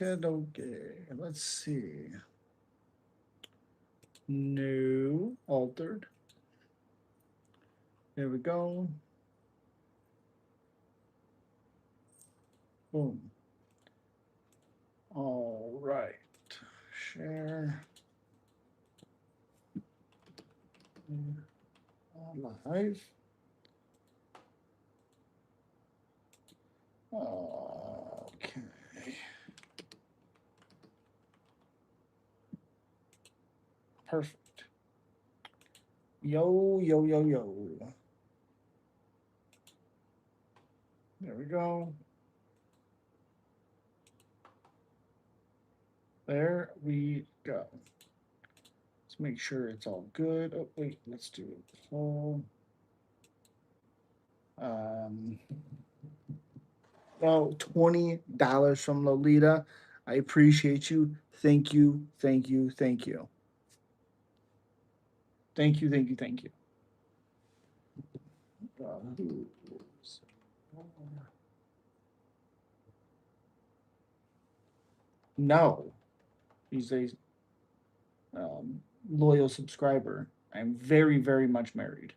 Okay. Let's see. New altered. There we go. Boom. All right. Share. Live. Okay. Perfect. Yo, yo, yo, yo. There we go. There we go. Let's make sure it's all good. Oh, wait, let's do it whole. Um, well, $20 from Lolita. I appreciate you. Thank you. Thank you. Thank you. Thank you. Thank you. Thank you. No, he's a um, loyal subscriber. I'm very, very much married.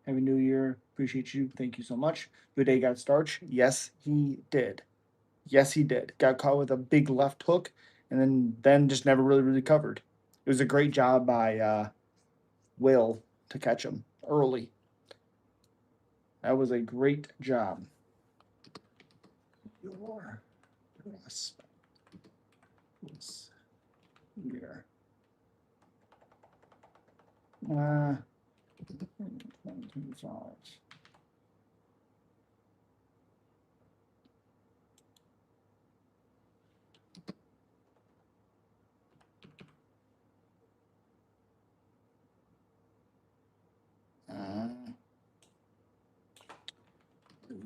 Happy New Year. Appreciate you. Thank you so much. Buday got starch. Yes, he did. Yes, he did. Got caught with a big left hook, and then just never really recovered. It was a great job by Will to catch him early. That was a great job. Your prospect is here. Uh, 25.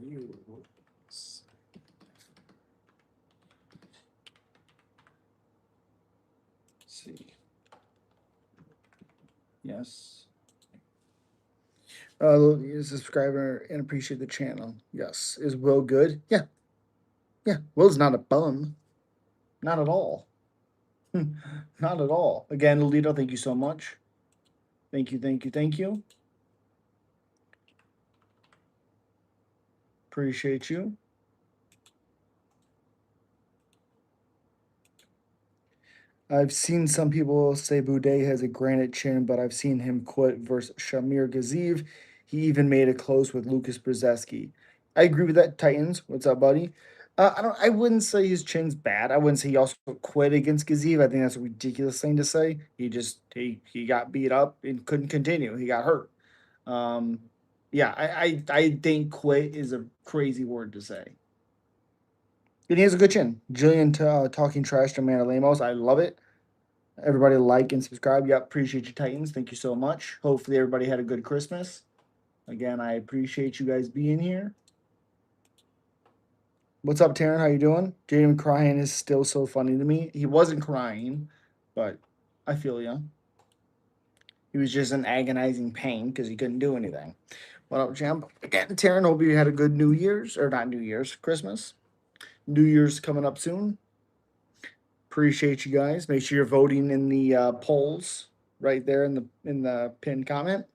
You. See. Yes. Subscriber and appreciate the channel. Yes. Is Will good? Yeah. Yeah. Will's not a bum. Not at all. Not at all. Again, Lolito, thank you so much. Thank you, thank you, thank you. Appreciate you. I've seen some people say Buday has a granite chin, but I've seen him quit versus Shamir Gaziv. He even made it close with Lucas Brzeski. I agree with that. Titans, what's up, buddy? I don't. I wouldn't say his chin's bad. I wouldn't say he also quit against Gaziv. I think that's a ridiculous thing to say. He got beat up and couldn't continue. He got hurt. Um, yeah, I think quit is a crazy word to say. And he has a good chin. Jillian talking trash to Amanda Lemos. I love it. Everybody like and subscribe. Yep, appreciate you, Titans. Thank you so much. Hopefully everybody had a good Christmas. Again, I appreciate you guys being here. What's up, Taryn? How you doing? Jaden crying is still so funny to me. He wasn't crying, but I feel you. He was just in agonizing pain because he couldn't do anything. What up, champ? Again, Taryn, hope you had a good New Year's, or not New Year's, Christmas. New Year's coming up soon. Appreciate you guys. Make sure you're voting in the polls right there in the pinned comment.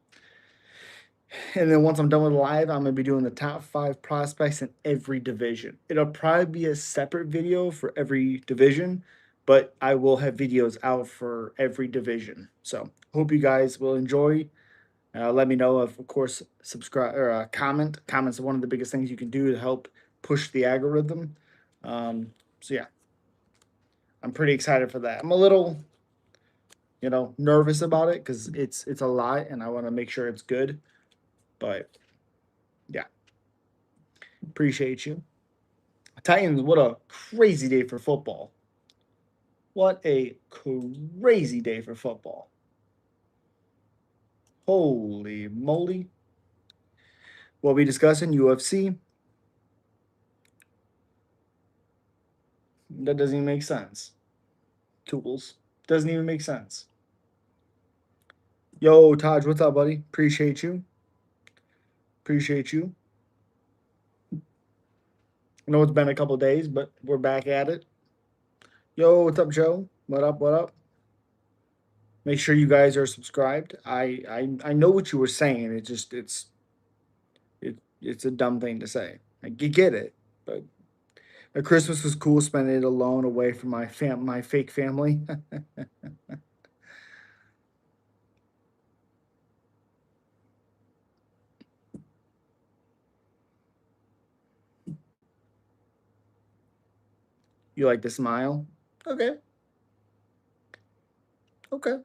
And then once I'm done with live, I'm gonna be doing the top 5 prospects in every division. It'll probably be a separate video for every division, but I will have videos out for every division. So hope you guys will enjoy. Let me know if, of course, subscribe or comment. Comments are one of the biggest things you can do to help push the algorithm. So yeah, I'm pretty excited for that. I'm a little, nervous about it because it's a lot, and I want to make sure it's good. But yeah, appreciate you. Titans, what a crazy day for football. What a crazy day for football. Holy moly. We'll be discussing UFC. That doesn't even make sense. Tools. Doesn't even make sense. Yo, Taj, what's up, buddy? Appreciate you. Appreciate you. I know it's been a couple days, but we're back at it. Yo, what's up, Joe? What up? What up? Make sure you guys are subscribed. I know what you were saying. It's a dumb thing to say. I get it, but Christmas was cool spending it alone away from my fake family. You like to smile? Okay, okay.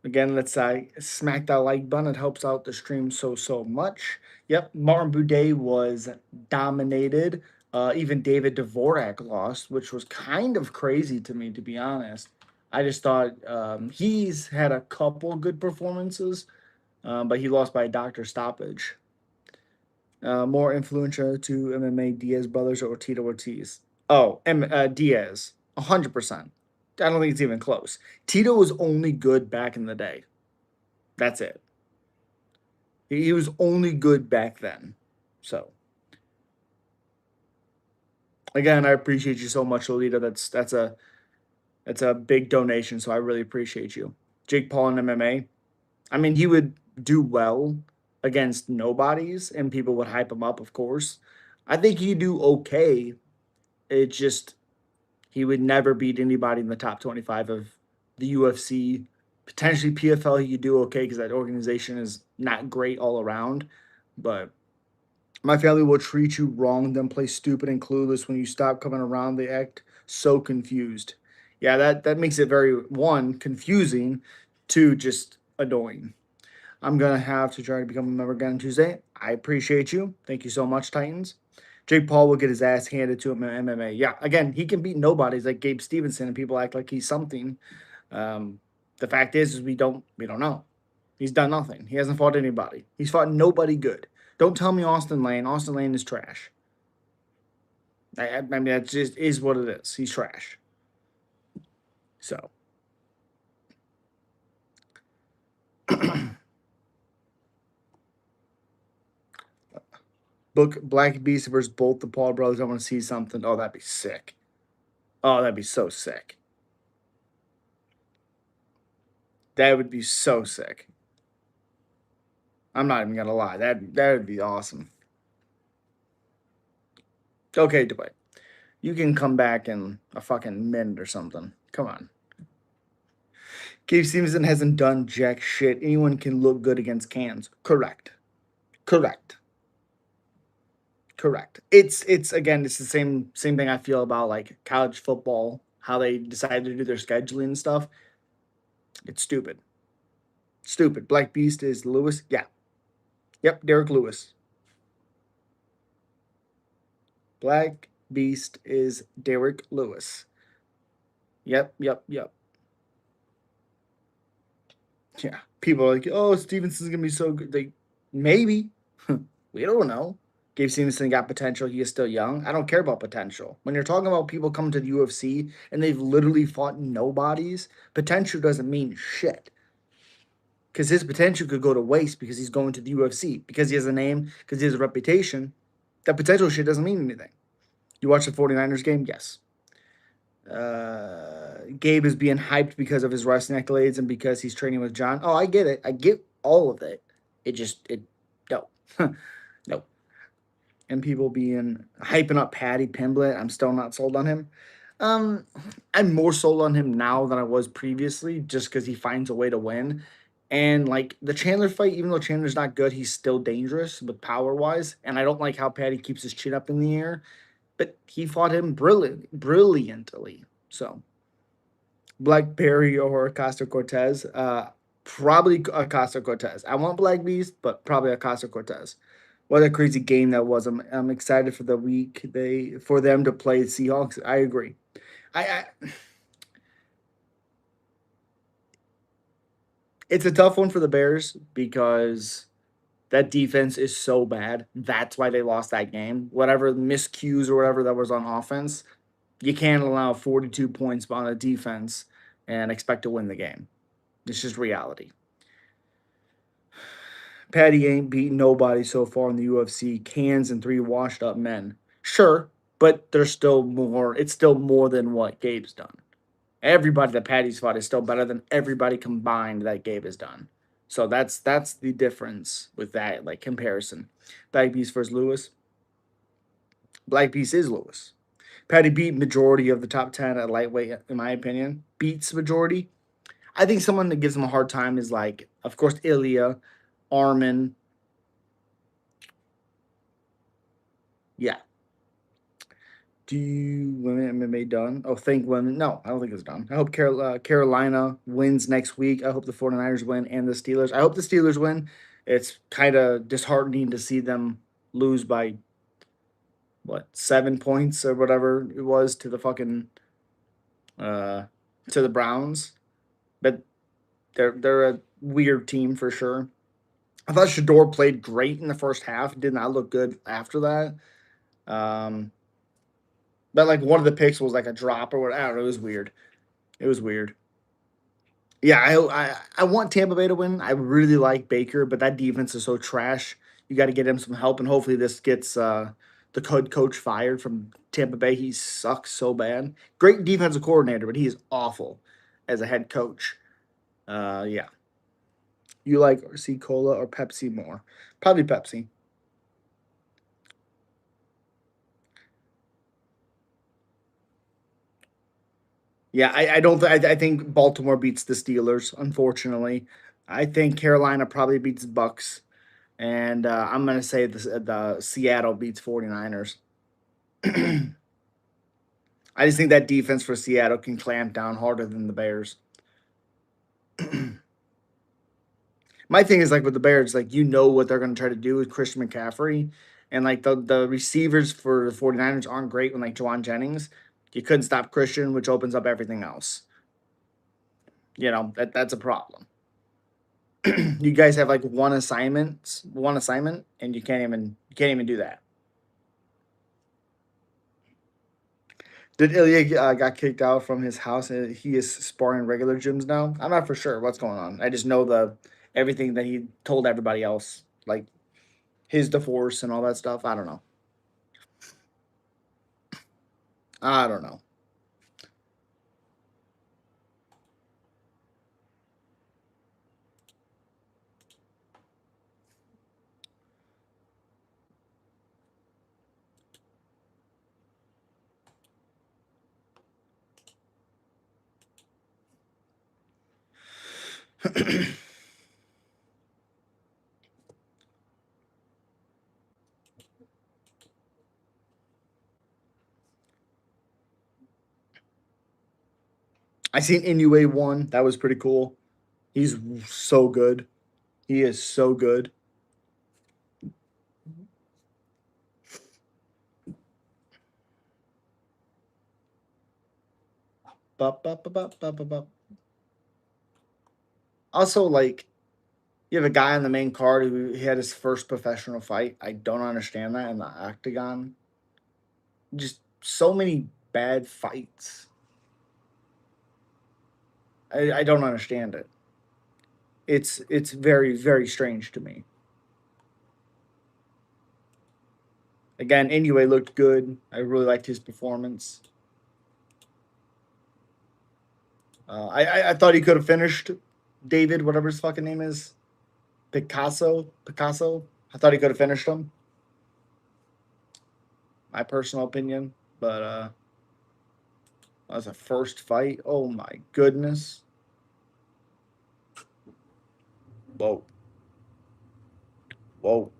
Again, let's smack that like button. It helps out the stream so much. Yep, Martin Buday was dominated. Even David Dvorak lost, which was kind of crazy to me, to be honest. I just thought he's had a couple good performances, but he lost by a doctor stoppage. More influential to MMA Diaz brothers or Tito Ortiz? Oh, Diaz, 100%. I don't think it's even close. Tito was only good back in the day. That's it. He was only good back then. So again, I appreciate you so much, Lolita. That's a big donation. So I really appreciate you. Jake Paul in MMA. I mean, he would do well against nobodies, and people would hype him up. Of course, I think he'd do okay. It just he would never beat anybody in the top 25 of the UFC. Potentially PFL, he could do okay because that organization is not great all around, but my family will treat you wrong, then play stupid and clueless when you stop coming around. They act so confused. Yeah, that makes it very one confusing, two just annoying. I'm gonna have to try to become a member again on Tuesday. I appreciate you. Thank you so much, Titans. Jake Paul will get his ass handed to him in MMA. Yeah, again, he can beat nobodies like Gabe Stevenson, and people act like he's something. Um, the fact is we don't know. He's done nothing. He hasn't fought anybody. He's fought nobody good. Don't tell me Austin Lane. Austin Lane is trash. I mean, that just is what it is. He's trash. So, book Black Beast versus both the Paul brothers. I want to see something. Oh, that'd be sick. Oh, that'd be so sick. That would be so sick. I'm not even gonna lie. That would be awesome. Okay, Dubai. You can come back in a fucking minute or something. Come on. Gabe Stevenson hasn't done jack shit. Anyone can look good against cans. Correct. Correct. Correct. It's again, it's the same thing I feel about like college football, how they decided to do their scheduling and stuff. It's stupid. Stupid. Black Beast is Lewis. Yeah. Yep, Derek Lewis. Black Beast is Derek Lewis. Yep, yep, yep. Yeah. People are like, oh, Stevenson's gonna be so good. They maybe. We don't know. Gabe Stevenson got potential. He is still young. I don't care about potential. When you're talking about people coming to the UFC and they've literally fought nobodies, potential doesn't mean shit. Because his potential could go to waste because he's going to the UFC. Because he has a name, because he has a reputation. That potential shit doesn't mean anything. You watch the 49ers game? Yes. Gabe is being hyped because of his wrestling accolades and because he's training with John. Oh, I get it. I get all of it. It no. No. And people being hyping up Paddy Pimblett. I'm still not sold on him. Um, I'm more sold on him now than I was previously, just because he finds a way to win. And like the Chandler fight, even though Chandler's not good, he's still dangerous with power wise. And I don't like how Paddy keeps his chin up in the air, but he fought him brilliantly. So Blackberry or Acosta Cortez, probably Acosta Cortez. I want Black Beast, but probably Acosta Cortez. What a crazy game that was! I'm excited for the week for them to play Seahawks. I agree. I It's a tough one for the Bears because that defense is so bad. That's why they lost that game. Whatever miscues or whatever that was on offense, you can't allow 42 points on a defense and expect to win the game. It's just reality. Patty ain't beaten nobody so far in the UFC. Cans and three washed up men. Sure, but there's still more. It's still more than what Gabe's done. Everybody that Patty's fought is still better than everybody combined that Gabe has done. So that's the difference with that like comparison. Black Beast versus Lewis. Black Beast is Lewis. Patty beat majority of the top 10 at lightweight, in my opinion. Beats majority. I think someone that gives him a hard time is like, of course, Ilya, Armin. Yeah. Do you women MMA done? Oh, think women. No, I don't think it's done. I hope Carolina wins next week. I hope the 49ers win and the Steelers. I hope the Steelers win. It's kind of disheartening to see them lose by what 7 points or whatever it was to the fucking uh to the Browns. But they're a weird team for sure. I thought Shador played great in the first half. Did not look good after that. Um, but like one of the picks was like a drop or what. I don't know. It was weird. It was weird. Yeah, I want Tampa Bay to win. I really like Baker, but that defense is so trash. You got to get him some help, and hopefully this gets the coach fired from Tampa Bay. He sucks so bad. Great defensive coordinator, but he is awful as a head coach. Yeah. You like C Cola or Pepsi more? Probably Pepsi. Yeah, I don't. I think Baltimore beats the Steelers. Unfortunately, I think Carolina probably beats Bucks, and I'm gonna say the Seattle beats 49ers. I just think that defense for Seattle can clamp down harder than the Bears. My thing is like with the Bears, like you know what they're gonna try to do with Christian McCaffrey, and like the receivers for the 49ers aren't great when like Jawan Jennings. You couldn't stop Christian, which opens up everything else. That's a problem. You guys have like one assignment, and you can't even do that. Did Ilya got kicked out from his house and he is sparring regular gyms now? I'm not for sure what's going on. I just know the everything that he told everybody else, like his divorce and all that stuff. I don't know. I don't know. I seen Inoue one. That was pretty cool. He's so good. He is so good. Bup, bup, bup, bup, bup, bup, bup. Also, like you have a guy on the main card who he had his first professional fight. I don't understand that in the octagon. Just so many bad fights. I don't understand it. It's very very strange to me. Again, Inoue looked good. I really liked his performance. I thought he could have finished David, whatever his fucking name is, Picasso. I thought he could have finished him. My personal opinion, but that was a first fight. Oh my goodness! Whoa, whoa.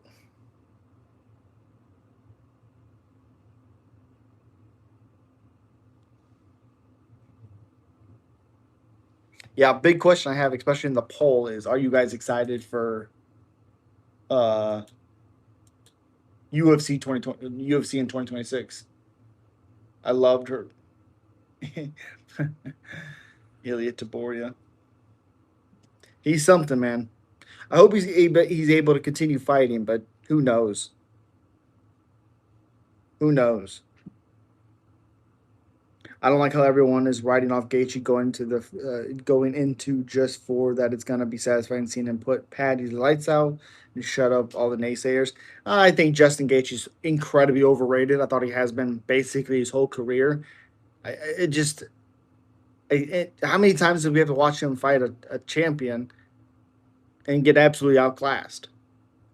Yeah, big question I have, especially in the poll, is: are you guys excited for uh UFC 2020 UFC in 2026? I loved her. Ilya Taboria. He's something, man. I hope he's able to continue fighting, but who knows? Who knows? I don't like how everyone is writing off Gaethje going into just for that it's gonna be satisfying seeing him put Patty's lights out. shut up all the naysayers. I think Justin Gaethje is incredibly overrated. I thought he has been basically his whole career. It just how many times did we have to watch him fight a champion and get absolutely outclassed?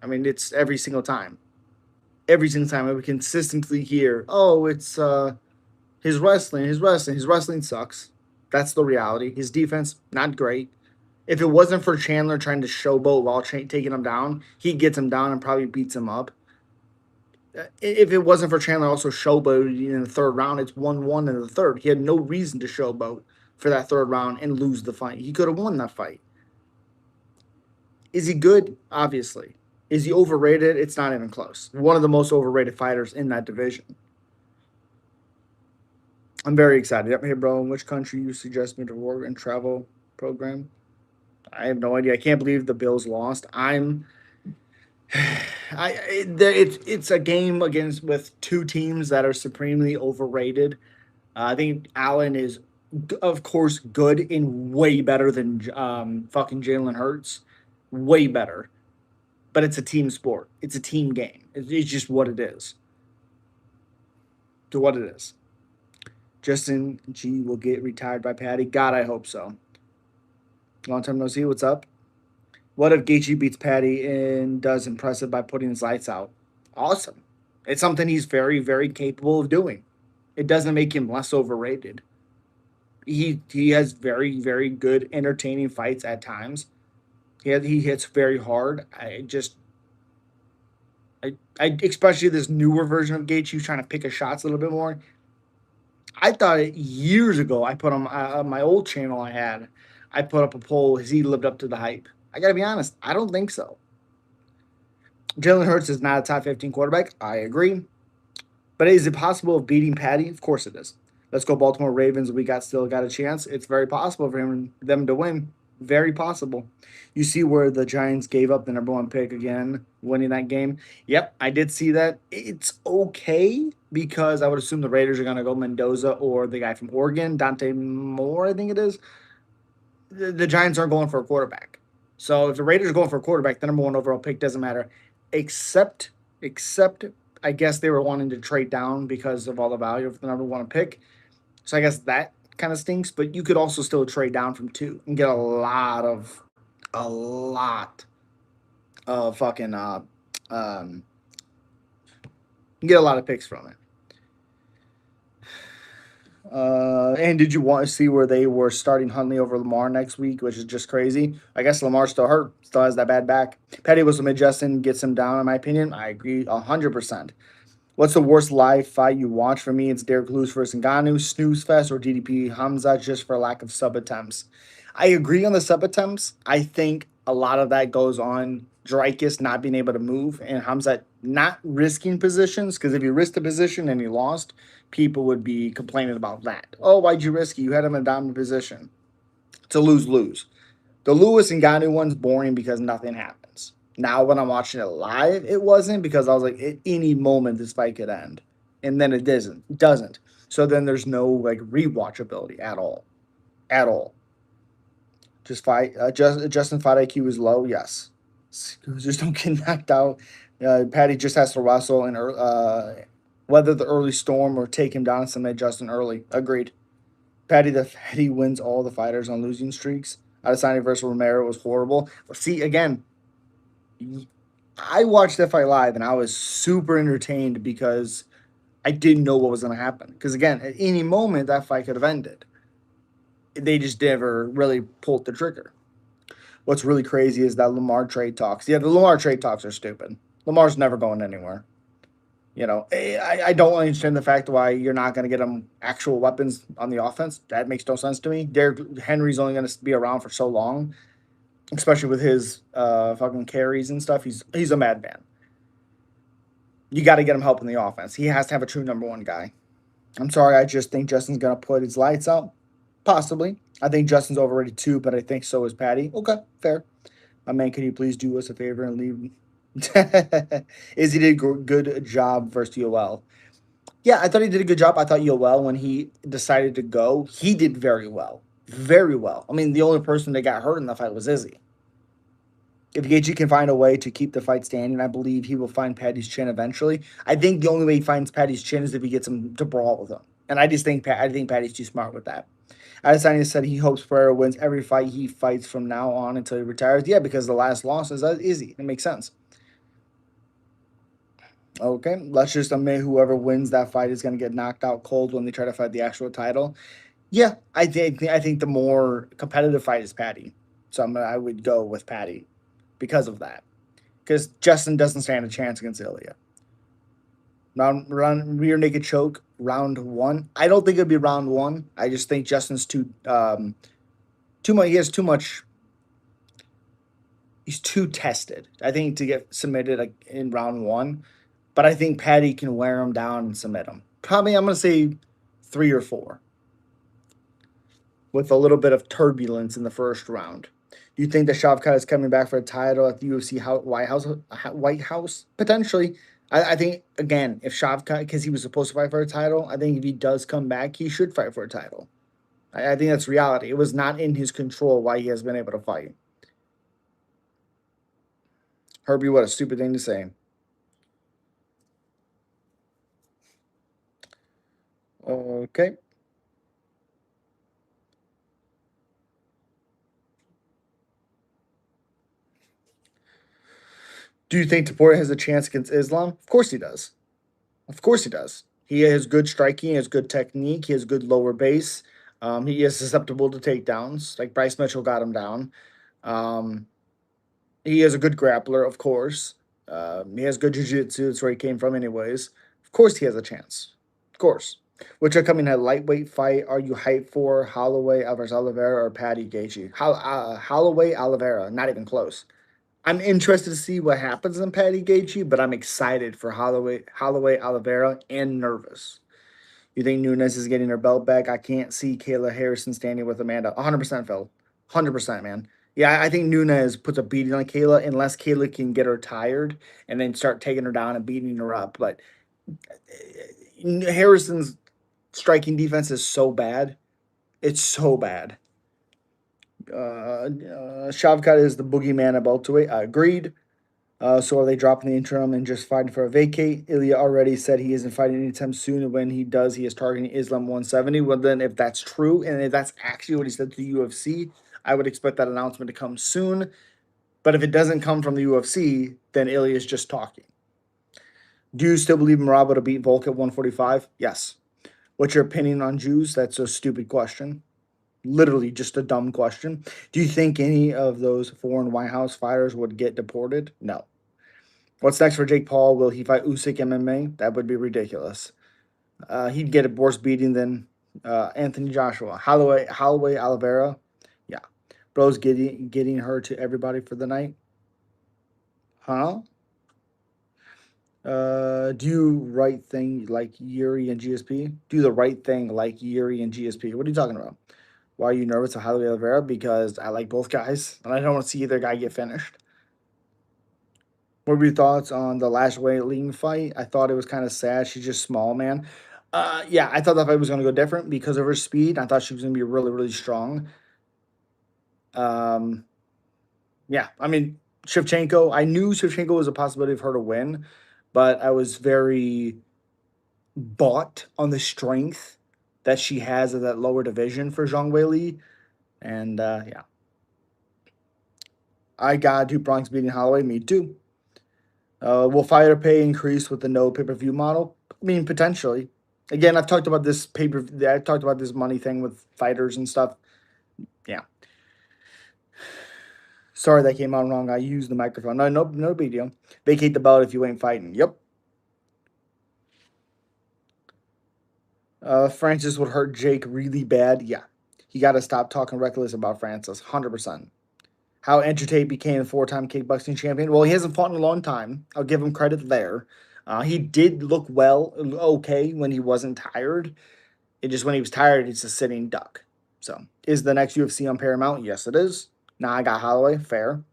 I mean, it's every single time. Every single time we consistently hear, "Oh, it's his wrestling, his wrestling sucks." That's the reality. His defense not great. If it wasn't for Chandler trying to showboat while taking him down, he gets him down and probably beats him up. If it wasn't for Chandler also showboating in the third round, it's 1-1 in the third. He had no reason to showboat for that third round and lose the fight. He could have won that fight. Is he good? Obviously. Is he overrated? It's not even close. One of the most overrated fighters in that division. I'm very excited. Hey, bro, in which country you suggest me to work and travel program? I have no idea. I can't believe the Bills lost. It's a game against with two teams that are supremely overrated. I think Allen is, of course, good and way better than fucking Jalen Hurts, way better. But it's a team sport. It's a team game. It's just what it is. To what it is. Justin G will get retired by Patty. God, I hope so. Long time no see. What's up? What if Gaethje beats Patty and does impressive by putting his lights out? Awesome. It's something he's very, very capable of doing. It doesn't make him less overrated. He has very, very good entertaining fights at times. He hits very hard. I especially this newer version of Gaethje who's trying to pick his shots a little bit more. I thought it years ago. I put on my old channel I put up a poll. Has he lived up to the hype? I got to be honest. I don't think so. Jalen Hurts is not a top 15 quarterback. I agree. But is it possible of beating Patty? Of course it is. Let's go Baltimore Ravens. We still got a chance. It's very possible for them to win. Very possible. You see where the Giants gave up the number one pick again, winning that game. Yep, I did see that. It's okay because I would assume the Raiders are going to go Mendoza or the guy from Oregon, Dante Moore, I think it is. The Giants aren't going for a quarterback. So if the Raiders are going for a quarterback, the number one overall pick doesn't matter. Except I guess they were wanting to trade down because of all the value of the number one pick. So I guess that kind of stinks. But you could also still trade down from 2 and get a lot of fucking get a lot of picks from it. And did you want to see where they were starting Huntley over Lamar next week, which is just crazy? I guess Lamar's still hurt, still has that bad back. Petty was some Justin gets him down, in my opinion. I agree 100%. What's the worst live fight you watch? For me, it's Derek Lewis versus Ngannou, Snooze Fest, or DDP Hamza just for lack of sub attempts. I agree on the sub attempts. I think a lot of that goes on Dreykus not being able to move and Hamza not risking positions because if you risked a position and he lost, people would be complaining about that. Oh, why'd you risk it? You had him in a dominant position. It's a lose-lose. The Lewis and Ngannou one's boring because nothing happens. Now, when I'm watching it live, it wasn't because I was like, at any moment this fight could end, and then it doesn't. It doesn't. So then there's no like rewatchability at all, at all. Just fight. Justin fight IQ is low. Yes, just don't get knocked out. Patty just has to wrestle and weather the early storm or take him down and submit Justin early. Agreed. Patty wins all the fighters on losing streaks. Adesanya versus Romero was horrible. See, again, I watched that fight live and I was super entertained because I didn't know what was going to happen. Because again, at any moment that fight could have ended. They just never really pulled the trigger. What's really crazy is that Lamar trade talks. Yeah, the Lamar trade talks are stupid. Lamar's never going anywhere. I don't understand the fact why you're not going to get him actual weapons on the offense. That makes no sense to me. Derrick Henry's only going to be around for so long, especially with his fucking carries and stuff. He's a madman. You got to get him help in the offense. He has to have a true number one guy. I'm sorry, I just think Justin's going to put his lights out. Possibly. I think Justin's overrated too, but I think so is Patty. Okay, fair. My man, can you please do us a favor and leave? Izzy did a good job versus UOL. Yeah, I thought he did a good job. I thought UOL, when he decided to go, he did very well. Very well. I mean, the only person that got hurt in the fight was Izzy. If Gaethje can find a way to keep the fight standing, I believe he will find Patty's chin eventually. I think the only way he finds Patty's chin is if he gets him to brawl with him, and I just think I think Patty's too smart with that. Adesanya said he hopes Pereira wins every fight he fights from now on until he retires. Yeah, because the last loss is easy. It makes sense. Okay, let's just admit whoever wins that fight is going to get knocked out cold when they try to fight the actual title. Yeah, I think the more competitive fight is Patty, so I would go with Patty because of that. Because Justin doesn't stand a chance against Ilya. Round rear naked choke round one. I don't think it'd be round one. I just think Justin's too much. He has too much. He's too tested. I think to get submitted in round one, but I think Patty can wear him down and submit him. Probably I'm gonna say 3 or 4 with a little bit of turbulence in the first round. Do you think that Shavkat is coming back for a title at the UFC White House? White House potentially. I think again, if Shavkat, because he was supposed to fight for a title, I think if he does come back, he should fight for a title. I think that's reality. It was not in his control why he has been able to fight. Herbie, what a stupid thing to say. Okay. Do you think Tapori has a chance against Islam? Of course he does. Of course he does. He has good striking, he has good technique, he has good lower base. He is susceptible to takedowns. Like Bryce Mitchell got him down. Um, he is a good grappler, of course. He has good jiu-jitsu. That's where he came from, anyways. Of course, he has a chance. Of course. Which are coming in a lightweight fight? Are you hyped for Holloway, Alvarez Oliveira, or Patty Gaethje? Holloway, Oliveira, not even close. I'm interested to see what happens in Patty Gaethje, but I'm excited for Holloway, Oliveira, and nervous. You think Nunes is getting her belt back? I can't see Kayla Harrison standing with Amanda. 100%, Phil. 100%, man. Yeah, I think Nunes puts a beating on Kayla unless Kayla can get her tired and then start taking her down and beating her up. But Harrison's striking defense is so bad. It's so bad. Shavkat is the boogeyman of welterweight. I agreed. So are they dropping the interim and just fighting for a vacate? Ilya already said he isn't fighting anytime soon, and when he does, he is targeting Islam 170. Well, then if that's true, and if that's actually what he said to the UFC, I would expect that announcement to come soon. But if it doesn't come from the UFC, then Ilya is just talking. Do you still believe Maraba to beat Volk at 145? Yes. What's your opinion on Jews? That's a stupid question. Literally just a dumb question. Do you think any of those foreign White House fighters would get deported? No. What's next for Jake Paul? Will he fight Usyk MMA? That would be ridiculous. He'd get a worse beating than Anthony Joshua. Holloway, Oliveira. Yeah, bro's getting her to everybody for the night. Huh? Do you right thing like Yuri and GSP? Do the right thing like Yuri and GSP. What are you talking about? Why are you nervous of Holloway Oliveira? Because I like both guys, and I don't want to see either guy get finished. What were your thoughts on the last weight lean fight? I thought it was kind of sad. She's just small, man. Yeah, I thought that fight was going to go different because of her speed. I thought she was going to be really, really strong. Um, yeah, I mean, Shevchenko, I knew Shevchenko was a possibility of her to win, but I was very bought on the strength that she has of that lower division for Zhang Weili. And yeah, I got two Bronx beating Holloway. Me too. Will fighter pay increase with the no pay per view model? I mean, potentially. Again, I've talked about this paper. I've talked about this money thing with fighters and stuff. Yeah. Sorry that came out wrong. I used the microphone. No big deal. Vacate the belt if you ain't fighting. Yep. Francis would hurt Jake really bad. Yeah. He got to stop talking reckless about Francis. 100%. How Andrew Tate became a 4-time kickboxing champion. Well, he hasn't fought in a long time. I'll give him credit there. He did look okay when he wasn't tired. It just when he was tired, it's a sitting duck. So, is the next UFC on Paramount? Yes, it is. Now I got Holloway. Fair.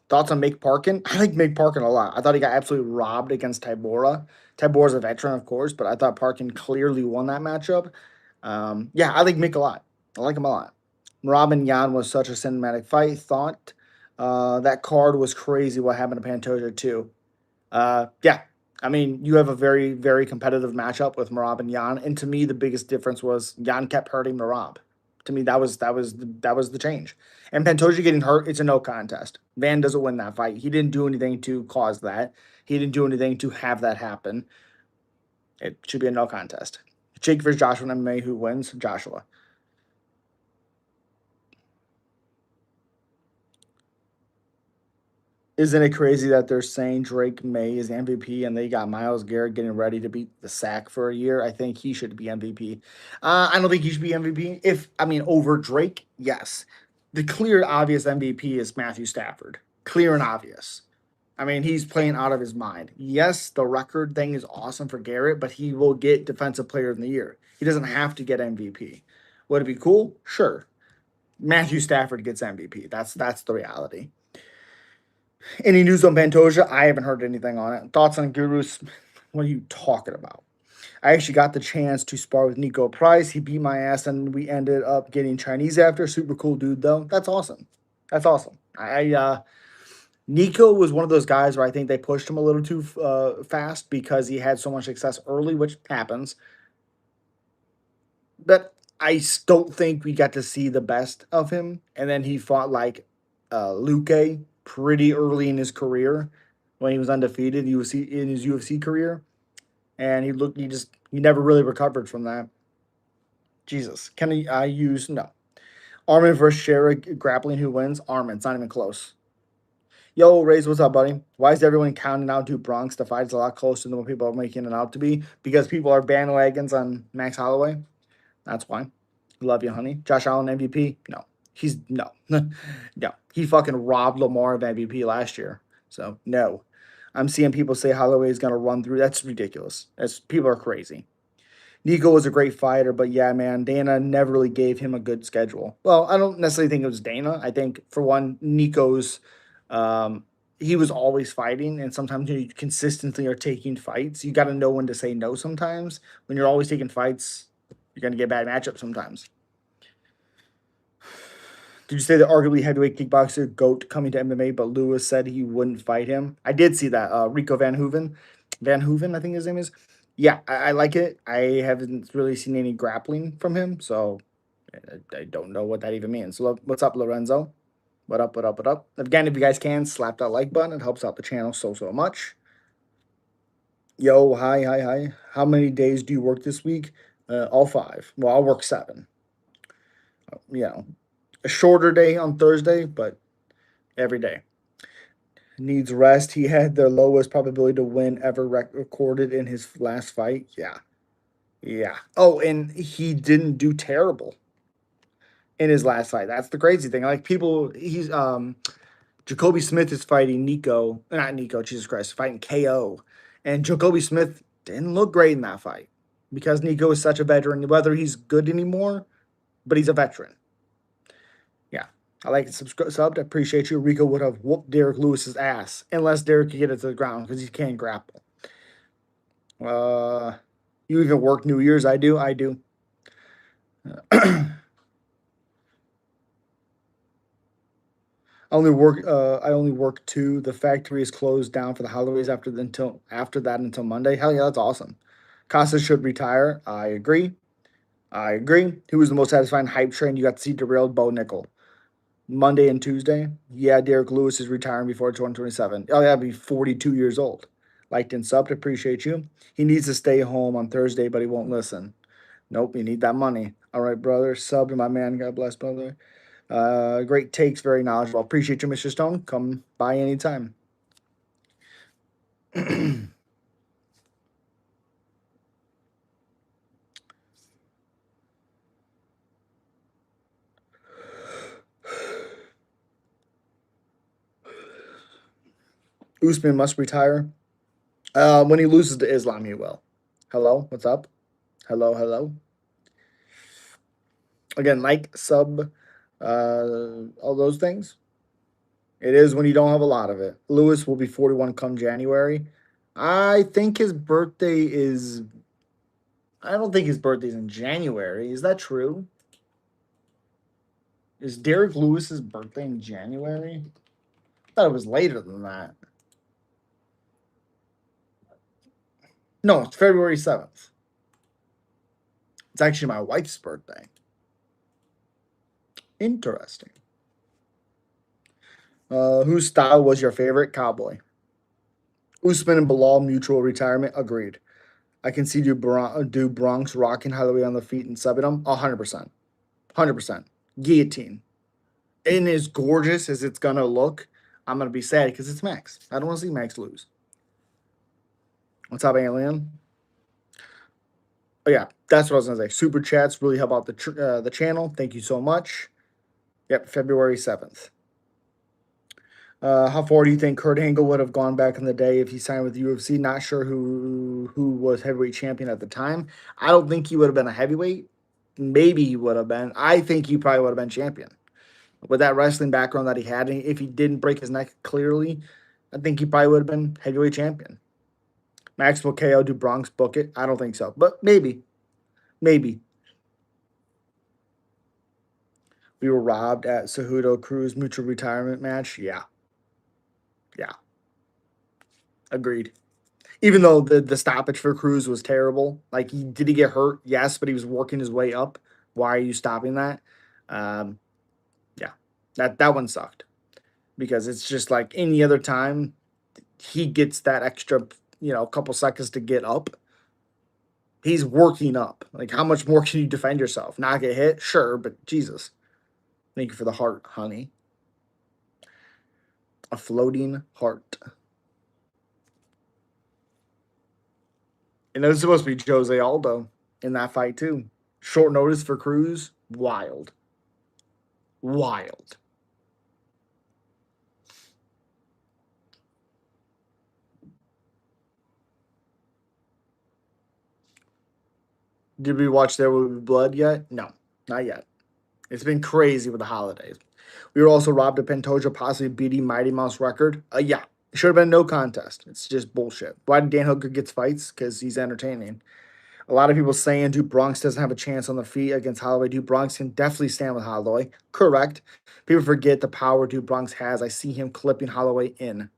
Thoughts on Mick Parkin? I like Mick Parkin a lot. I thought he got absolutely robbed against Tybora. Tybora's a veteran, of course, but I thought Parkin clearly won that matchup. Yeah, I like Mick a lot. I like him a lot. Rob and Jan was such a cinematic fight. Thought That card was crazy. What happened to Pantoja too? Yeah, I mean, you have a very, very competitive matchup with Marab and Jan, and to me, the biggest difference was Jan kept hurting Marab. To me, that was the change. And Pantoja getting hurt, it's a no contest. Van doesn't win that fight. He didn't do anything to cause that. He didn't do anything to have that happen. It should be a no contest. Jake versus Joshua in MMA, who wins? Joshua. Isn't it crazy that they're saying Drake May is MVP and they got Miles Garrett getting ready to beat the sack for a year? I think he should be MVP. I don't think he should be MVP. If I mean over Drake, yes. The clear, obvious MVP is Matthew Stafford. Clear and obvious. I mean, he's playing out of his mind. Yes, the record thing is awesome for Garrett, but he will get Defensive Player of the Year. He doesn't have to get MVP. Would it be cool? Sure. Matthew Stafford gets MVP. That's the reality. Any news on Pantoja? I haven't heard anything on it. Thoughts on Gurus? What are you talking about? I actually got the chance to spar with Nico Price. He beat my ass, and we ended up getting Chinese after. Super cool dude, though. That's awesome. That's awesome. Nico was one of those guys where I think they pushed him a little too fast because he had so much success early, which happens. But I don't think we got to see the best of him. And then he fought like Luque pretty early in his career when he was undefeated in his UFC career, and he never really recovered from that. Jesus, can I use no Armin versus Shera grappling? Who wins? Armin. It's not even close. Yo, Raze, what's up, buddy? Why is everyone counting out Duke Bronx? The fight's a lot closer than what people are making it out to be because people are bandwagons on Max Holloway. That's why. Love you, honey. Josh Allen MVP? No. He's no. No. He fucking robbed Lamar of MVP last year. So no. I'm seeing people say Holloway is gonna run through. That's ridiculous. That's people are crazy. Nico was a great fighter, but yeah, man, Dana never really gave him a good schedule. Well, I don't necessarily think it was Dana. I think for one, Nico's um he was always fighting, and sometimes you consistently are taking fights. You got to know when to say no sometimes. When you're always taking fights, you're going to get bad matchups sometimes. Did you say the arguably heavyweight kickboxer GOAT coming to MMA, but Lewis said he wouldn't fight him? I did see that. Rico Van Hooven. Van Hooven, I think his name is. Yeah, I like it. I haven't really seen any grappling from him, so I don't know what that even means. So, what's up, Lorenzo? What up, what up, what up? Again, if you guys can, slap that like button. It helps out the channel so much. Yo, hi, hi, hi. How many days do you work this week? All 5. Well, I'll work 7. You know, a shorter day on Thursday, but every day. Needs rest. He had the lowest probability to win ever recorded in his last fight. Yeah. Yeah. Oh, and he didn't do terrible in his last fight. That's the crazy thing. Like he's Jacoby Smith is fighting Nico, not Nico, Jesus Christ, fighting KO. And Jacoby Smith didn't look great in that fight because Nico is such a veteran, whether he's good anymore, but he's a veteran. Yeah. I like it. Subbed. I appreciate you. Rico would have whooped Derek Lewis's ass unless Derek could get it to the ground because he can't grapple. You even work New Year's? I do. I do. I only work 2. The factory is closed down for the holidays after that until Monday. Hell yeah, that's awesome. Casa should retire. I agree. I agree. Who was the most satisfying hype train you got to see derailed? Bo Nickel. Monday and Tuesday. Yeah, Derek Lewis is retiring before 2027. Oh, yeah, be 42 years old. Liked and subbed. Appreciate you. He needs to stay home on Thursday, but he won't listen. Nope, you need that money. All right, brother. Sub to my man. God bless, brother. Great takes, very knowledgeable. Appreciate you, Mr. Stone. Come by anytime. Usman must retire. When he loses to Islam, he will. Hello, what's up? Hello, hello. Again, like, sub, all those things. It is when you don't have a lot of it. Lewis will be 41 come January. I think his birthday is. I don't think his birthday's in January. Is that true? Is Derek Lewis's birthday in January? thought it was later than that. No, it's February 7th. It's actually my wife's birthday. Interesting. Whose style was your favorite? Cowboy. Usman and Bilal mutual retirement. Agreed. I can see do Bronx rocking Holloway on the feet and subbing him. 100%. 100%. Guillotine. And as gorgeous as it's going to look, I'm going to be sad because it's Max. I don't want to see Max lose. What's up, Alien? Oh, yeah. That's what I was going to say. Super chats really help out the channel. Thank you so much. Yep, February 7th. How far do you think Kurt Angle would have gone back in the day if he signed with UFC? Not sure who was heavyweight champion at the time. I don't think he would have been a heavyweight. Maybe he would have been. I think he probably would have been champion. With that wrestling background that he had, and if he didn't break his neck clearly, I think he probably would have been heavyweight champion. Maxwell KO, do Bronx book it? I don't think so, but maybe. Maybe. We were robbed at Cejudo Cruz mutual retirement match. Yeah. Yeah. Agreed. Even though the stoppage for Cruz was terrible. Like, did he get hurt? Yes, but he was working his way up. Why are you stopping that? Um, yeah. That one sucked. Because it's just like any other time, he gets that extra, couple seconds to get up. He's working up. Like, how much more can you defend yourself? Not get hit? Sure, but Jesus. Thank you for the heart, honey. A floating heart. And it was supposed to be Jose Aldo in that fight, too. Short notice for Cruz. Wild. Wild. Did we watch There Will Be Blood yet? No, not yet. It's been crazy with the holidays. We were also robbed of Pantoja possibly beating Mighty Mouse record. Yeah, it should have been no contest. It's just bullshit. Why did Dan Hooker get fights? Because he's entertaining. A lot of people saying Duke Bronx doesn't have a chance on the feet against Holloway. Duke Bronx can definitely stand with Holloway. Correct. People forget the power Duke Bronx has. I see him clipping Holloway in.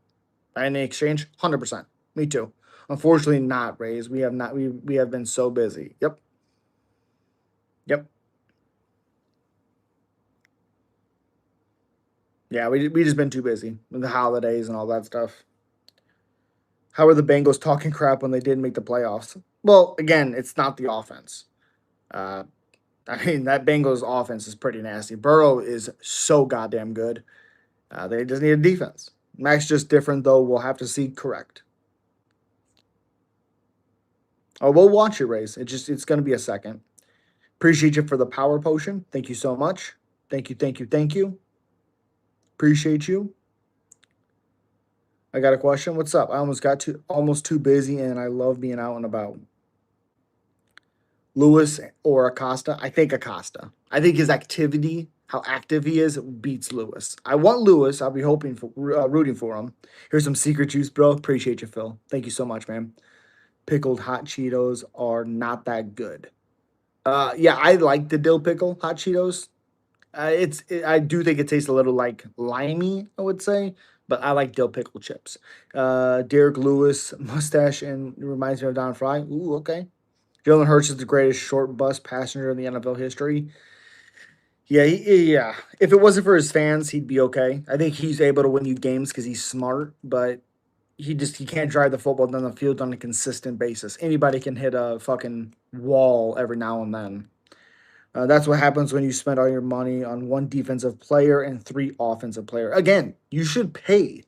By any exchange, 100%. Me too. Unfortunately, not Rays. We have not. We have been so busy. Yep. Yep. Yeah, we just been too busy with the holidays and all that stuff. How are the Bengals talking crap when they didn't make the playoffs? Well, again, it's not the offense. Uh, I mean, that Bengals offense is pretty nasty. Burrow is so goddamn good. They just need a defense. Max just different, though. We'll have to see. Correct. Oh, we'll watch it, Race. It's going to be a second. Appreciate you for the power potion. Thank you so much. Thank you, thank you, thank you. Appreciate you. I got a question. What's up? I almost too busy, and I love being out and about. Lewis or Acosta? I think Acosta. I think his activity, how active he is, beats Lewis. I want Lewis. I'll be hoping for rooting for him. Here's some secret juice, bro. Appreciate you, Phil. Thank you so much, man. Pickled hot Cheetos are not that good. Yeah, I like the dill pickle hot Cheetos. I do think it tastes a little like limey, I would say, but I like dill pickle chips. Derek Lewis mustache and reminds me of Don Fry. Ooh, okay. Jalen Hurts is the greatest short bus passenger in the NFL history. Yeah, yeah. If it wasn't for his fans, he'd be okay. I think he's able to win you games because he's smart, but he can't drive the football down the field on a consistent basis. Anybody can hit a fucking wall every now and then. That's what happens when you spend all your money on one defensive player and three offensive player. Again, you should pay.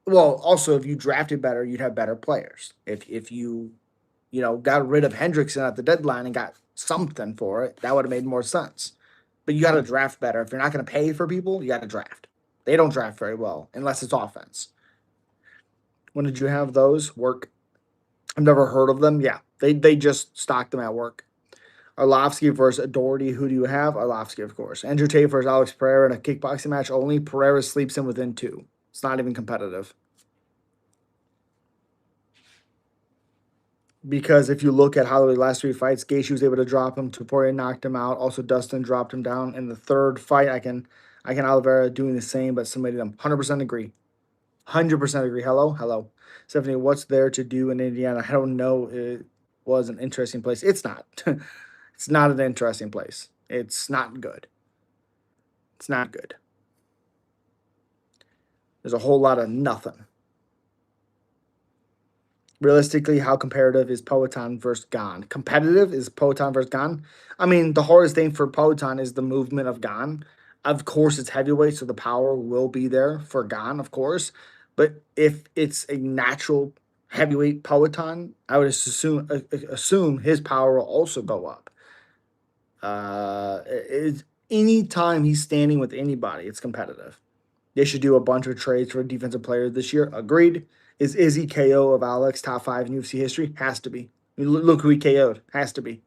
Well, also if you drafted better, you'd have better players. If you got rid of Hendrickson at the deadline and got something for it, that would have made more sense. But you got to draft better. If you're not going to pay for people, you got to draft. They don't draft very well unless it's offense. When did you have those? Work. I've never heard of them. Yeah, they just stocked them at work. Arlovsky versus Doherty. Who do you have? Arlovsky, of course. Andrew Tate versus Alex Pereira in a kickboxing match only. Pereira sleeps in within 2. It's not even competitive. Because if you look at Holloway's last 3 fights, Gaethje was able to drop him. Topuria knocked him out. Also, Dustin dropped him down. In the third fight, I can Oliveira doing the same, but submitted him. 100% agree. 100% agree. Hello, hello. Stephanie, what's there to do in Indiana? I don't know. It was an interesting place. It's not. It's not an interesting place. It's not good. It's not good. There's a whole lot of nothing. Realistically, how comparative is Poetan versus Gon? Competitive is Poetan versus Gon. I mean, the hardest thing for Poetan is the movement of Gon. Of course, it's heavyweight, so the power will be there for Gon, of course. But if it's a natural heavyweight Poetan, I would assume his power will also go up. Anytime he's standing with anybody, it's competitive. They should do a bunch of trades for a defensive player this year. Agreed. Is Izzy KO of Alex top 5 in UFC history? Has to be. I mean, look who he KO'd. Has to be.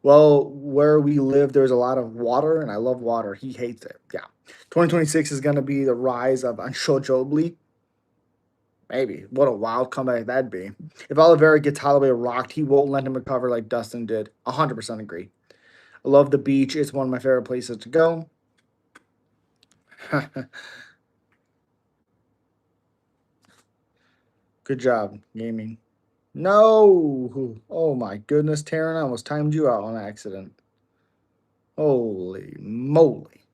Well, where we live, there's a lot of water, and I love water. He hates it. Yeah. 2026 is going to be the rise of Unshojobli. Maybe. What a wild comeback that'd be. If Oliveira gets Holloway rocked, he won't let him recover like Dustin did. 100% agree. I love the beach. It's one of my favorite places to go. Good job, gaming. No! Oh my goodness, Taryn, I almost timed you out on accident. Holy moly.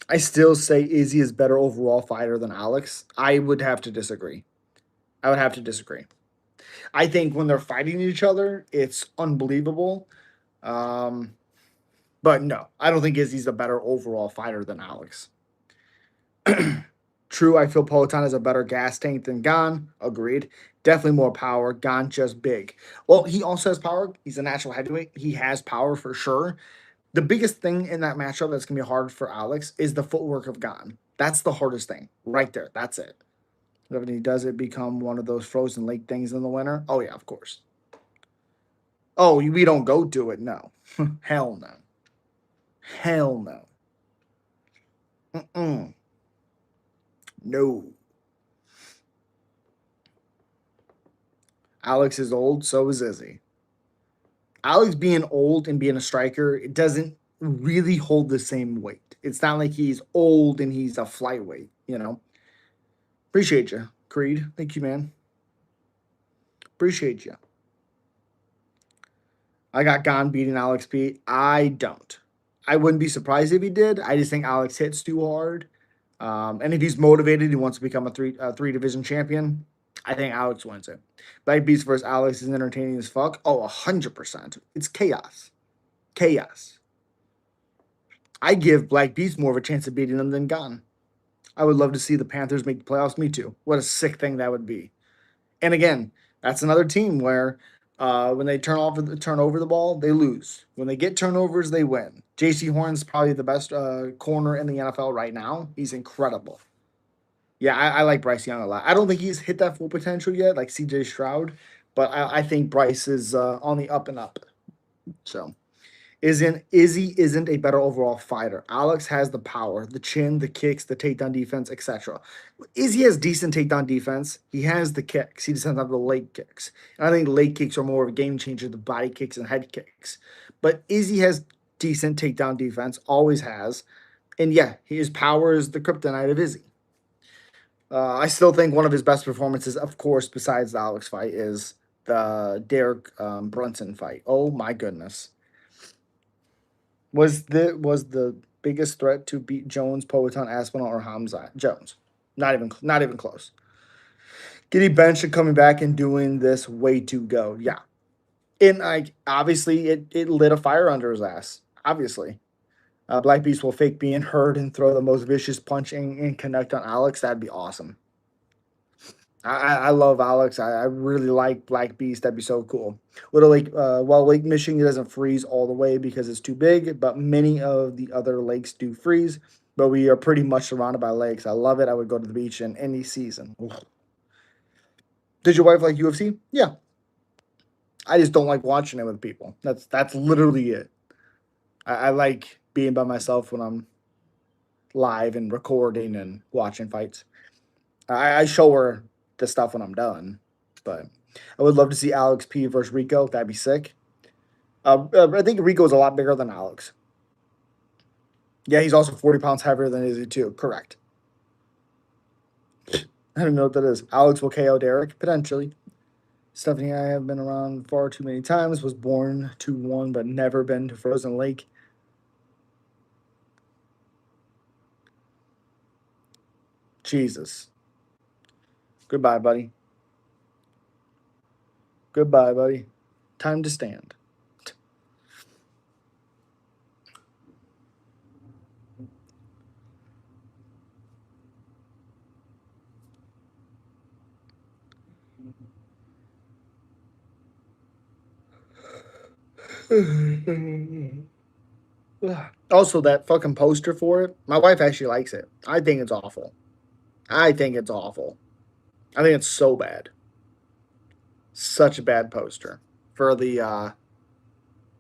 I still say Izzy is better overall fighter than Alex. I would have to disagree. I would have to disagree. I think when they're fighting each other, it's unbelievable. Um, but no, I don't think Izzy's a better overall fighter than Alex. True, I feel Peloton has a better gas tank than Gon. Agreed. Definitely more power. Gon just big. Well, he also has power. He's a natural heavyweight. He has power for sure. The biggest thing in that matchup that's gonna be hard for Alex is the footwork of Gon. That's the hardest thing right there. That's it. When he does it become one of those frozen lake things in the winter? Oh yeah, of course. Oh, we don't go do it. No, hell no, hell no. Mm-mm. No. Alex is old. So is Izzy. Alex being old and being a striker, it doesn't really hold the same weight. It's not like he's old and he's a flyweight, you know. Appreciate you, Creed. Thank you, man. Appreciate you. I got Gon beating Alex P. I don't. I wouldn't be surprised if he did. I just think Alex hits too hard. And if he's motivated, he wants to become a three division champion. I think Alex wins it. Black Beast versus Alex is entertaining as fuck. Oh, 100%. It's chaos. Chaos. I give Black Beast more of a chance of beating him than Gon. I would love to see the Panthers make the playoffs. Me too. What a sick thing that would be. And again, that's another team where when they turn over the ball, they lose. When they get turnovers, they win. J.C. Horn's probably the best corner in the NFL right now. He's incredible. Yeah, I like Bryce Young a lot. I don't think he's hit that full potential yet, like C.J. Stroud, but I think Bryce is on the up and up. So Izzy isn't a better overall fighter. Alex has the power, the chin, the kicks, the takedown defense, etc. Izzy has decent takedown defense. He has the kicks. He just doesn't have the leg kicks. And I think leg kicks are more of a game changer than body kicks and head kicks. But Izzy has decent takedown defense, always has. And yeah, his power is the kryptonite of Izzy. I still think one of his best performances, of course, besides the Alex fight, is the Derek Brunson fight. Oh my goodness. Was the biggest threat to beat Jones, Poetan, Aspinall, or Hamza? Jones. Not even close. Getting benched and coming back and doing this way to go. Yeah. And like obviously it lit a fire under his ass. Obviously. Black Beast will fake being hurt and throw the most vicious punch and connect on Alex. That'd be awesome. I love Alex. I really like Black Beast. That'd be so cool. Little Lake, while Lake Michigan doesn't freeze all the way because it's too big, but many of the other lakes do freeze. But we are pretty much surrounded by lakes. I love it. I would go to the beach in any season. Did your wife like UFC? Yeah. I just don't like watching it with people. That's literally it. I like being by myself when I'm live and recording and watching fights. I show her the stuff when I'm done, but I would love to see Alex P versus Rico. That'd be sick. I think Rico is a lot bigger than Alex. Yeah, he's also 40 pounds heavier than Izzy too. Correct. I don't know what that is. Alex will KO Derek, potentially. Stephanie and I have been around far too many times. Was born to one, but never been to Frozen Lake. Jesus. Goodbye, buddy. Goodbye, buddy. Time to stand. Also, that fucking poster for it, my wife actually likes it. I think it's awful. I think it's awful. I think it's so bad. Such a bad poster for the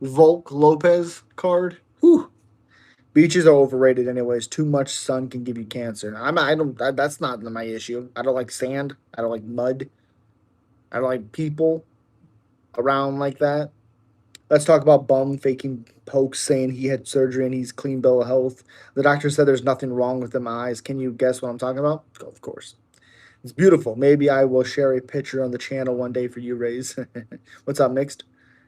Volk Lopez card. Whew. Beaches are overrated, anyways. Too much sun can give you cancer. I don't. That's not my issue. I don't like sand. I don't like mud. I don't like people around like that. Let's talk about Bum faking pokes, saying he had surgery and he's clean bill of health. The doctor said there's nothing wrong with his eyes. Can you guess what I'm talking about? Oh, of course. It's beautiful. Maybe I will share a picture on the channel one day for you, Rays. What's up, Mixed?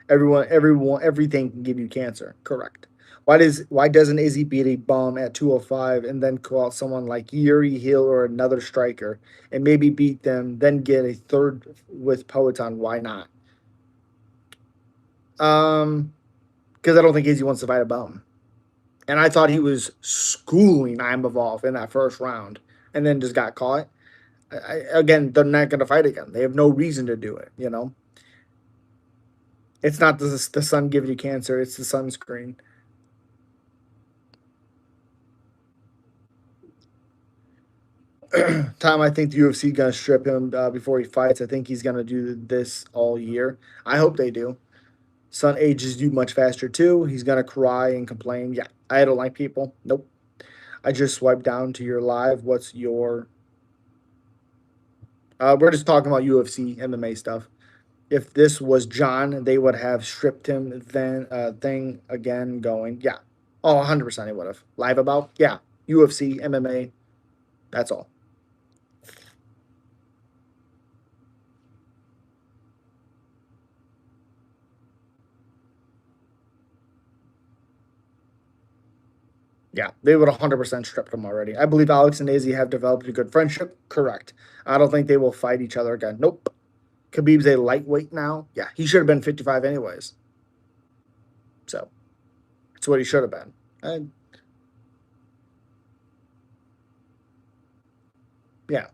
Everyone, everything can give you cancer. Correct. Why doesn't Izzy beat a bum at 205 and then call out someone like Yuri Hill or another striker and maybe beat them, then get a third with Poetan? Why not? Because I don't think Izzy wants to fight a bum. And I thought he was schooling Imavov in that first round and then just got caught. Again, they're not going to fight again. They have no reason to do it, you know? It's not the sun giving you cancer, it's the sunscreen. Tom, I think the UFC gonna strip him before he fights. I think he's gonna do this all year. I hope they do. Sun ages you much faster too. He's gonna cry and complain. Yeah, I don't like people. Nope. I just swiped down to your live. What's your? We're just talking about UFC MMA stuff. If this was John, they would have stripped him. Then thing again going. Yeah. Oh, 100% he would have. Live about? Yeah. UFC, MMA. That's all. Yeah, they would 100% stripped him already. I believe Alex and Izzy have developed a good friendship. Correct. I don't think they will fight each other again. Nope. Khabib's a lightweight now. Yeah, he should have been 55 anyways. So that's what he should have been. And yeah,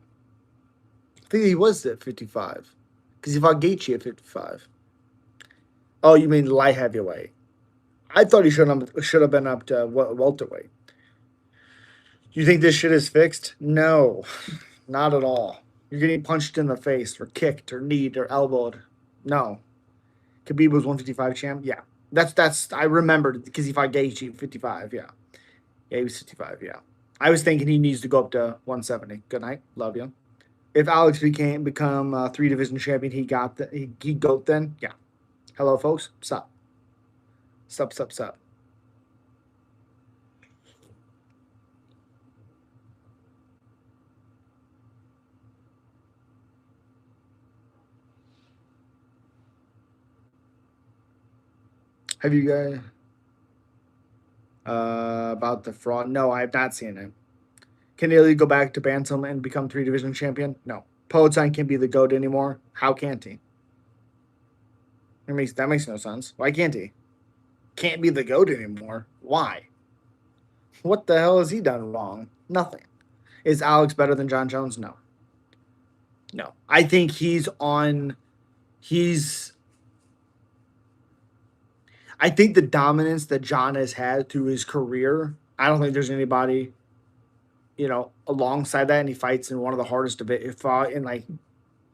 I think he was at 55 because he fought Gaethje at 55. Oh, you mean light heavyweight? I thought he should have been up to welterweight. You think this shit is fixed? No, not at all. You're getting punched in the face or kicked or kneed or elbowed. No. Khabib was 155 champ. Yeah. That's I remembered because he fought Gaethje 55. Yeah. Yeah, he was 55. Yeah. I was thinking he needs to go up to 170. Good night. Love you. If Alex become three division champion, he goat then. Yeah. Hello, folks. Sup. Sup, sup, sup. Have you guys about the fraud? No, I have not seen it. Can Ilya go back to Bantam and become three division champion? No. Poetan can't be the GOAT anymore. How can't he? That makes no sense. Why can't he? Can't be the GOAT anymore. Why? What the hell has he done wrong? Nothing. Is Alex better than John Jones? No. No. I think he's I think the dominance that John has had through his career, I don't think there's anybody, alongside that, and he fights in one of the hardest of it, fought in like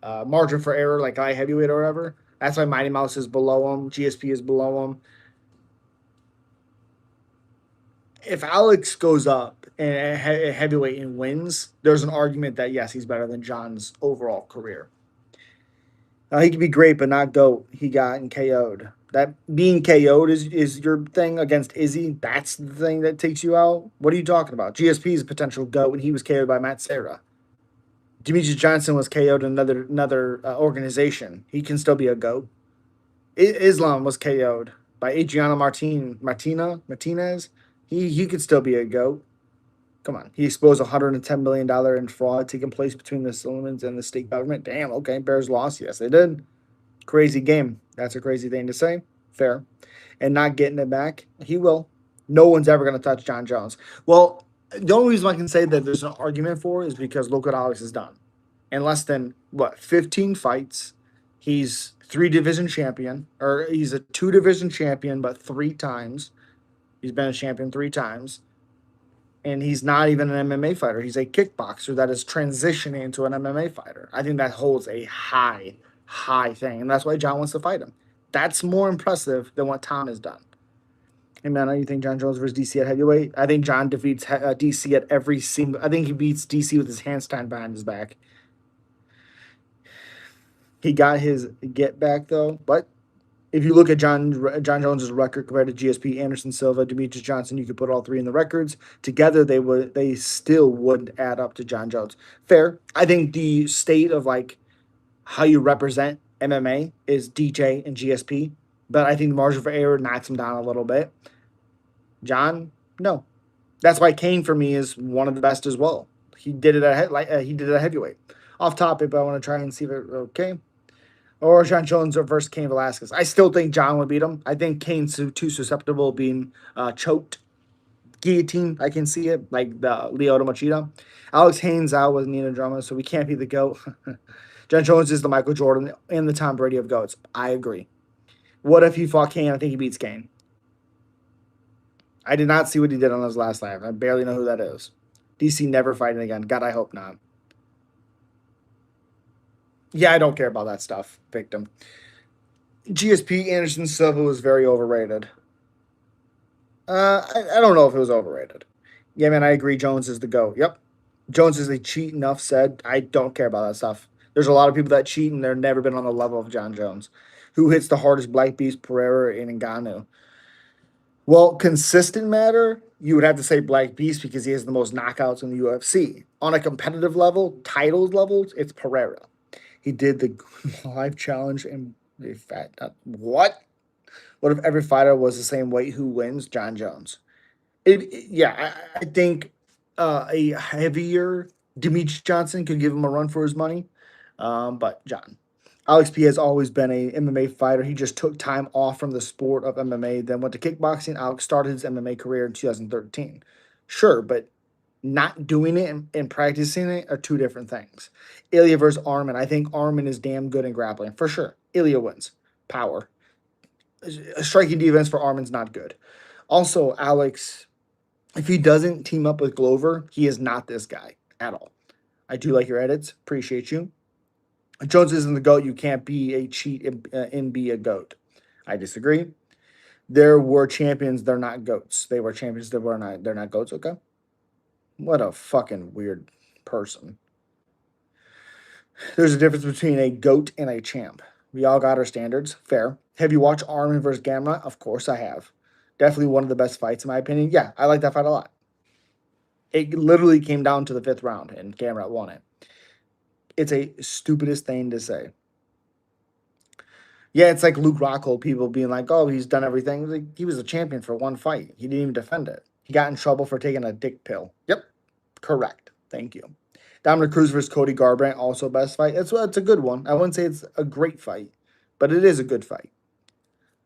margin for error, like light heavyweight or whatever. That's why Mighty Mouse is below him. GSP is below him. If Alex goes up and heavyweight and wins, there's an argument that yes, he's better than John's overall career. He could be great, but not GOAT. He got KO'd. That being KO'd is your thing against Izzy. That's the thing that takes you out. What are you talking about? GSP is a potential GOAT, and he was KO'd by Matt Serra. Demetrius Johnson was KO'd in another organization. He can still be a GOAT. Islam was KO'd by Adriano Martinez. He could still be a GOAT. Come on. He exposed $110 million in fraud taking place between the Solomons and the state government. Damn, okay. Bears lost. Yes, they did. Crazy game. That's a crazy thing to say. Fair. And not getting it back, he will. No one's ever going to touch John Jones. Well, the only reason I can say that there's an argument for it is because look what Alex has done. In less than, 15 fights, he's three division champion, or he's a two division champion, but three times. He's been a champion three times. And he's not even an MMA fighter. He's a kickboxer that is transitioning into an MMA fighter. I think that holds a high thing. And that's why John wants to fight him. That's more impressive than what Tom has done. Hey, man, you think John Jones versus DC at heavyweight? I think John defeats DC at every single. I think he beats DC with his hands tied behind his back. He got his get back, though. But if you look at John Jones's record compared to GSP, Anderson Silva, Demetrius Johnson, you could put all three in the records together. They still wouldn't add up to John Jones. Fair. I think the state of like how you represent MMA is DJ and GSP, but I think the margin for error knocks him down a little bit. John, no. That's why Kane for me is one of the best as well. He did it at heavyweight. Off topic, but I want to try and see if it okay. Or John Jones versus Cain Velasquez. I still think John would beat him. I think Cain's too susceptible of being choked. Guillotine, I can see it, like the Lyoto Machida. Alex Haynes out with Nina Drama, so we can't be the GOAT. John Jones is the Michael Jordan and the Tom Brady of GOATs. I agree. What if he fought Cain? I think he beats Cain. I did not see what he did on his last live. I barely know who that is. DC never fighting again. God, I hope not. Yeah, I don't care about that stuff. Victim. GSP Anderson Silva was very overrated. I don't know if it was overrated. Yeah, man, I agree. Jones is the GOAT. Yep. Jones is a cheat. Enough said. I don't care about that stuff. There's a lot of people that cheat and they've never been on the level of John Jones. Who hits the hardest? Black Beast, Pereira, and Ngannou. Well, consistent matter, you would have to say Black Beast because he has the most knockouts in the UFC. On a competitive level, titles levels, it's Pereira. He did the live challenge and the fat. What? What if every fighter was the same weight? Who wins? John Jones. Yeah, I think a heavier Demetrius Johnson could give him a run for his money. But John. Alex P has always been a MMA fighter. He just took time off from the sport of MMA, then went to kickboxing. Alex started his MMA career in 2013. Sure, but not doing it and practicing it are two different things. Ilya versus Armin. I think Armin is damn good in grappling. For sure. Ilya wins. Power. Striking defense for Armin's not good. Also, Alex, if he doesn't team up with Glover, he is not this guy at all. I do like your edits. Appreciate you. Jones isn't the GOAT. You can't be a cheat and be a GOAT. I disagree. There were champions. They're not GOATs. They were champions. They're not GOATs. Okay. What a fucking weird person. There's a difference between a GOAT and a champ. We all got our standards. Fair. Have you watched Armin versus Gamrot? Of course I have. Definitely one of the best fights in my opinion. Yeah, I like that fight a lot. It literally came down to the 5th round and Gamrot won it. It's a stupidest thing to say. Yeah, it's like Luke Rockhold, people being like, oh, he's done everything. Like, he was a champion for one fight. He didn't even defend it. He got in trouble for taking a dick pill. Yep, correct. Thank you. Dominic Cruz versus Cody Garbrandt, also best fight. It's a good one. I wouldn't say it's a great fight, but it is a good fight.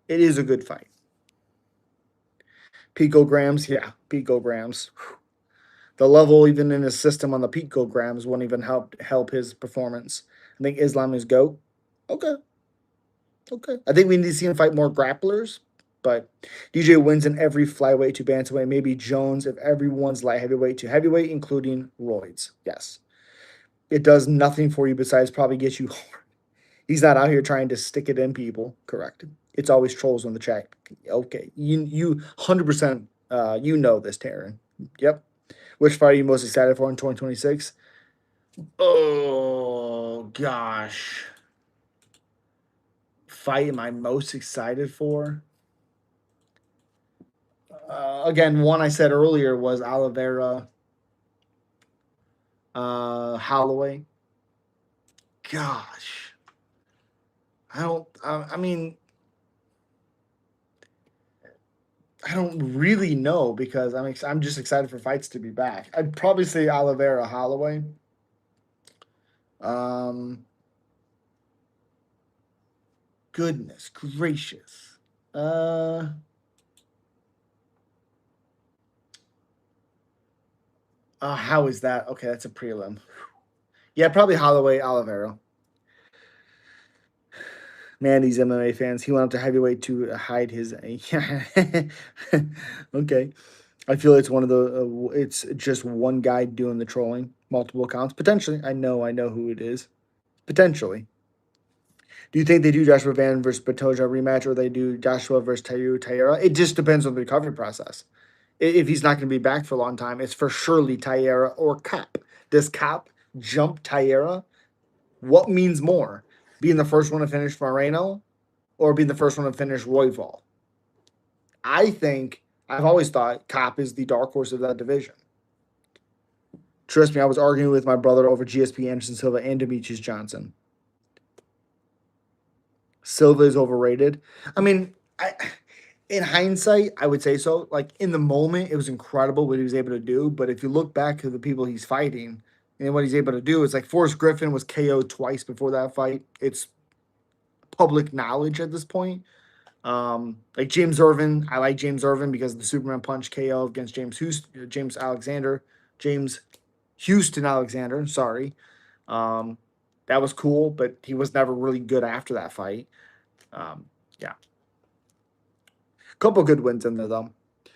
It is a good fight. Picograms, yeah, picograms. The level even in his system on the picograms won't even help his performance. I think Islam is GOAT. Okay. Okay. I think we need to see him fight more grapplers, but DJ wins in every flyweight to bantamweight. Maybe Jones if everyone's light heavyweight to heavyweight, including roids. Yes. It does nothing for you besides probably get you hard. He's not out here trying to stick it in people. Correct. It's always trolls on the chat. Okay. You 100% you know this, Taryn. Yep. Which fight are you most excited for in 2026? Oh gosh. Fight am I most excited for? Again, one I said earlier was Oliveira Holloway. gosh, I don't. I mean, I don't really know because I'm just excited for fights to be back. I'd probably say Oliveira Holloway. Um, Goodness gracious. Uh, how is that? Okay, that's a prelim. Yeah, probably Holloway Oliveira. Man, these MMA fans. He went up to heavyweight to hide his. Okay, I feel it's one of the. It's just one guy doing the trolling, multiple accounts. Potentially, I know who it is. Potentially. Do you think they do Joshua Van versus Batoja rematch, or they do Joshua versus Tayu Taira? It just depends on the recovery process. If he's not going to be back for a long time, it's for surely Taira or Cap. Does Cap jump Taira? What means more? Being the first one to finish Moreno or being the first one to finish Royval? I think I've always thought Cap is the dark horse of that division. Trust me, I was arguing with my brother over GSP Anderson Silva and Demetrius Johnson. Silva is overrated. I mean, in hindsight, I would say so. Like in the moment, it was incredible what he was able to do. But if you look back to the people he's fighting and what he's able to do, it's like Forrest Griffin was KO'd twice before that fight. It's public knowledge at this point. Like James Irvin, I like James Irvin because of the Superman punch KO against James Houston Alexander. Sorry, um, that was cool, but he was never really good after that fight. Yeah, couple good wins in there though. I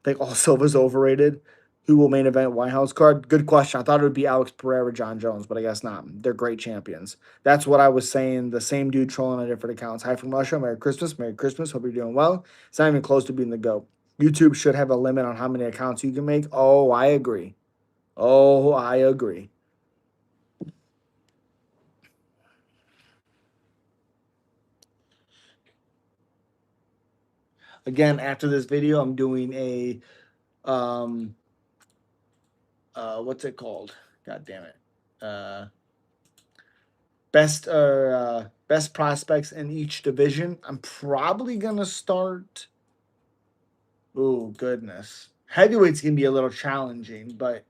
think all Silva's overrated. Who will main event White House card? Good question. I thought it would be Alex Pereira, John Jones, but I guess not. They're great champions. That's what I was saying. The same dude trolling on different accounts. Hi from Russia. Merry Christmas. Merry Christmas. Hope you're doing well. It's not even close to being the GOAT. YouTube should have a limit on how many accounts you can make. Oh, I agree. Oh, I agree. Again, after this video, I'm doing a um what's it called? God damn it. Best prospects in each division. I'm probably gonna start. Oh goodness, heavyweight's gonna be a little challenging, but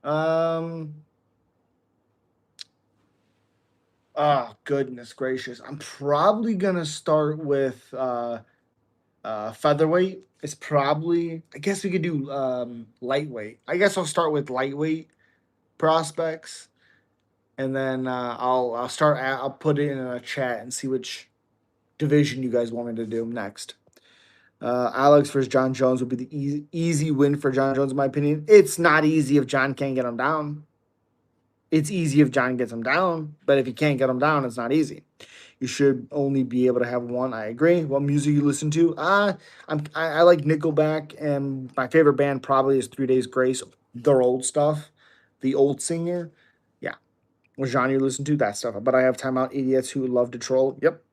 um, oh goodness gracious, I'm probably gonna start with featherweight. It's probably. I guess we could do lightweight. I guess I'll start with lightweight prospects, and then I'll put it in a chat and see which division you guys want me to do next. Alex versus John Jones would be the easy win for John Jones, in my opinion. It's not easy if John can't get him down. It's easy if John gets him down, but if he can't get him down, it's not easy. You should only be able to have one. I agree. What music you listen to? I like Nickelback, and my favorite band probably is 3 Days Grace. Their old stuff, the old singer. Yeah, what genre you listen to? That stuff. But I have timeout idiots who love to troll. Yep,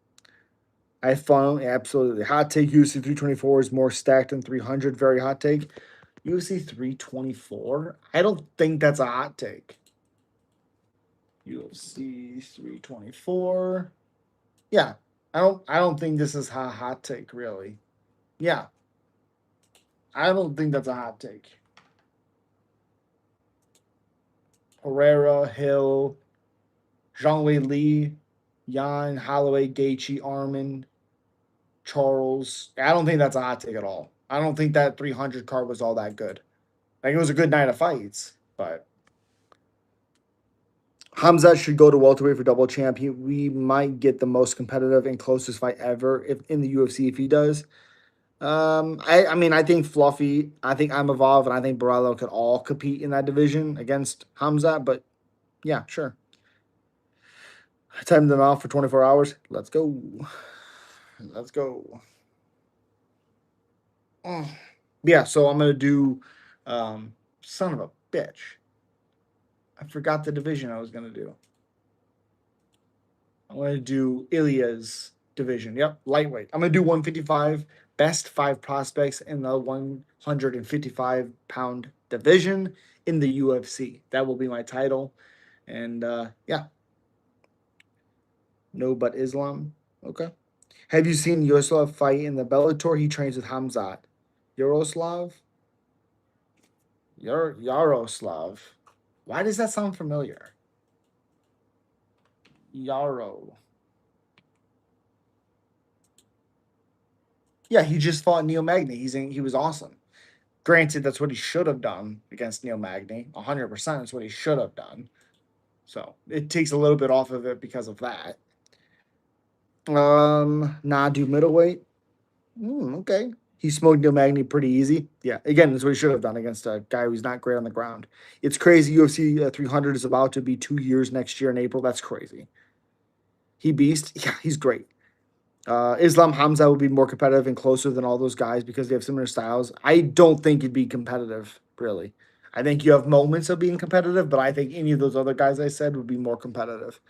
I have fun. Absolutely. Hot take UFC 324 is more stacked than 300. Very hot take. UFC 324? I don't think that's a hot take. UFC 324. Yeah. I don't think this is a hot take, really. Yeah. I don't think that's a hot take. Herrera, Hill, Zhang Wei Li, Yan, Holloway, Gaethje, Armin, Charles. I don't think that's a hot take at all. I don't think that 300 card was all that good. Like it was a good night of fights, but Hamzat should go to welterweight for double champ. We might get the most competitive and closest fight ever if in the UFC if he does. I mean, I think Fluffy, I think I'm Evolve, and I think Barello could all compete in that division against Hamzat. But yeah, sure. Time them off for 24 hours. Let's go. Let's go. Oh. Yeah, so I'm gonna do. Son of a bitch. I forgot the division I was gonna do. I'm going to do Ilya's division. Yep, lightweight. I'm going to do 155, best five prospects in the 155-pound division in the UFC. That will be my title. And yeah, No, but Islam. Okay. Have you seen Yaroslav fight in the Bellator? He trains with Hamzat. Yaroslav? Yaroslav. Why does that sound familiar? Yaro. Yeah, he just fought Neil Magny. He was awesome. Granted, that's what he should have done against Neil Magny. 100% is what he should have done. So it takes a little bit off of it because of that. Nah, do middleweight. Okay. He smoked Neil Magny pretty easy. Yeah, again, that's what he should have done against a guy who's not great on the ground. It's crazy. UFC 300 is about to be 2 years next year in April. That's crazy. He beast. Yeah, he's great. Islam Hamza would be more competitive and closer than all those guys because they have similar styles. I don't think he'd be competitive, really. I think you have moments of being competitive, but I think any of those other guys I said would be more competitive.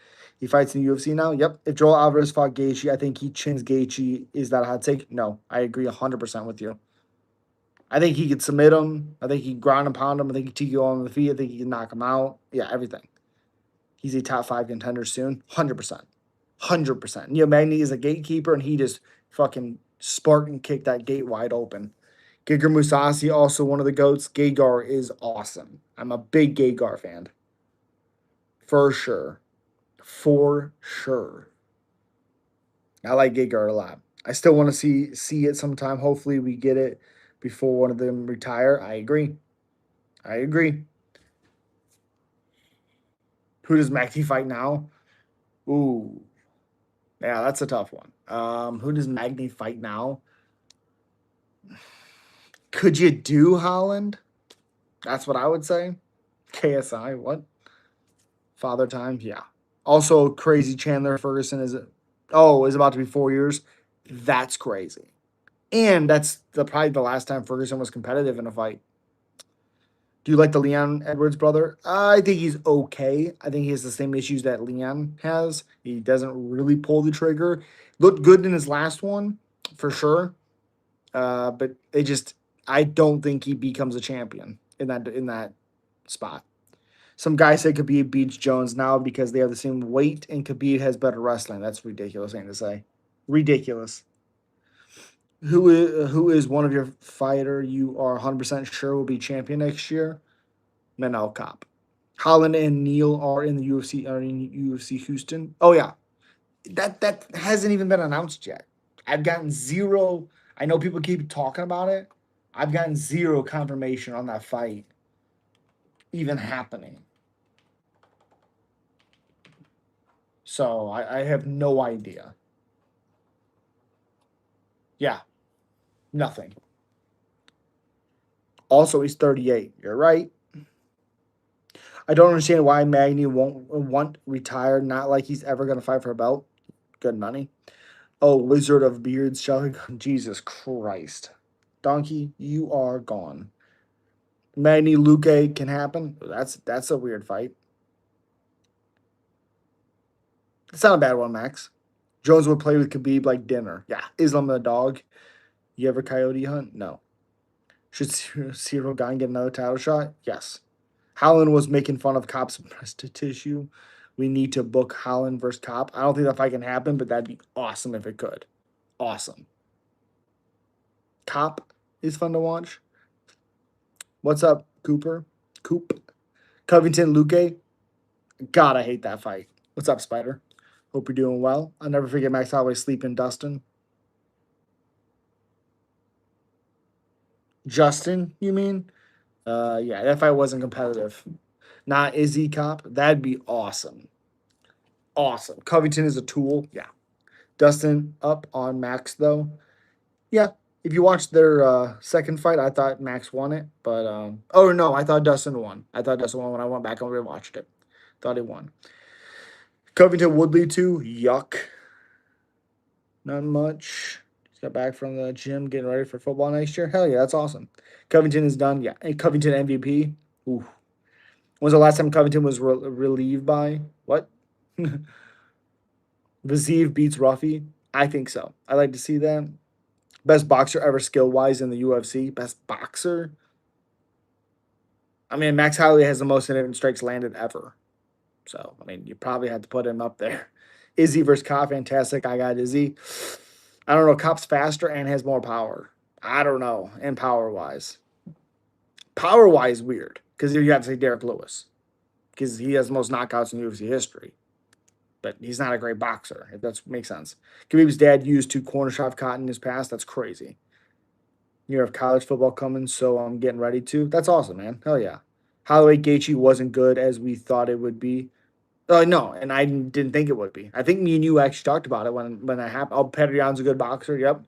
He fights in the UFC now. Yep. If Joel Alvarez fought Gaethje, I think he chins Gaethje. Is that a hot take? No, I agree 100% with you. I think he could submit him. I think he could ground and pound him. I think he could TKO him on the feet. I think he can knock him out. Yeah, everything. He's a top 5 contender soon. 100%. 100%. Neil Magny is a gatekeeper, and he just fucking spark and kick that gate wide open. Giger Musasi, also one of the GOATs. Gagar is awesome. I'm a big Gagar fan. For sure. For sure. I like Gagar a lot. I still want to see it sometime. Hopefully we get it before one of them retire. I agree. I agree. Who does Magny fight now? Ooh. Yeah, that's a tough one. Who does Magny fight now? Could you do Holland? That's what I would say. KSI, what? Father time, yeah. Also, crazy Chandler Ferguson is about to be 4 years. That's crazy. And that's probably the last time Ferguson was competitive in a fight. Do you like the Leon Edwards brother? I think he's okay. I think he has the same issues that Leon has. He doesn't really pull the trigger. Looked good in his last one, for sure. But I don't think he becomes a champion in that spot. Some guy said Khabib beats Jones now because they have the same weight and Khabib has better wrestling. That's ridiculous thing to say. Ridiculous. Who is one of your fighter you are 100% sure will be champion next year? Manel Cop. Holland and Neal are in the UFC are in UFC Houston. Oh yeah. That hasn't even been announced yet. I've gotten zero. I know people keep talking about it. I've gotten zero confirmation on that fight even happening. So I have no idea. Yeah, nothing. Also, he's 38. You're right. I don't understand why Magny won't want retired. Not like he's ever going to fight for a belt. Good money. Oh, Wizard of Beards, shall Jesus Christ. Donkey, you are gone. Magny Luque can happen. That's a weird fight. It's not a bad one, Max. Jones would play with Khabib like dinner. Yeah. Islam the dog. You ever coyote hunt? No. Should Cyril Gane get another title shot? Yes. Holland was making fun of Cop's breast tissue. We need to book Holland versus Cop. I don't think that fight can happen, but that'd be awesome if it could. Awesome. Cop is fun to watch. What's up, Cooper? Coop. Covington, Luque. God, I hate that fight. What's up, Spider? Hope you're doing well. I'll never forget Max Holloway sleeping Dustin. Justin, you mean? Yeah, that fight wasn't competitive. Not Izzy Cop. That'd be awesome. Awesome. Covington is a tool. Yeah. Dustin up on Max though. Yeah. If you watched their second fight, I thought Max won it, but oh no, I thought Dustin won. I thought Dustin won when I went back and rewatched it. Thought he won. Covington Woodley too. Yuck. Not much. Just got back from the gym, getting ready for football next year. Hell yeah, that's awesome. Covington is done. Yeah, and Covington MVP. Ooh. When's the last time Covington was relieved by what? Vazeev beats Ruffy. I think so. I like to see that. Best boxer ever skill wise in the UFC. Best boxer. I mean, Max Holloway has the most significant strikes landed ever. So, I mean, you probably had to put him up there. Izzy versus Cop, fantastic. I got Izzy. I don't know. Cop's faster and has more power. I don't know. And power wise, weird because you have to say Derek Lewis because he has the most knockouts in UFC history. But he's not a great boxer, if that makes sense. Khabib's dad used to corner shop cotton in his past. That's crazy. You have college football coming, so I'm getting ready to. That's awesome, man. Hell yeah. Holloway Gaethje wasn't good as we thought it would be. No, and I didn't think it would be. I think me and you actually talked about it when that happened. Oh, Petr Yan's a good boxer, yep.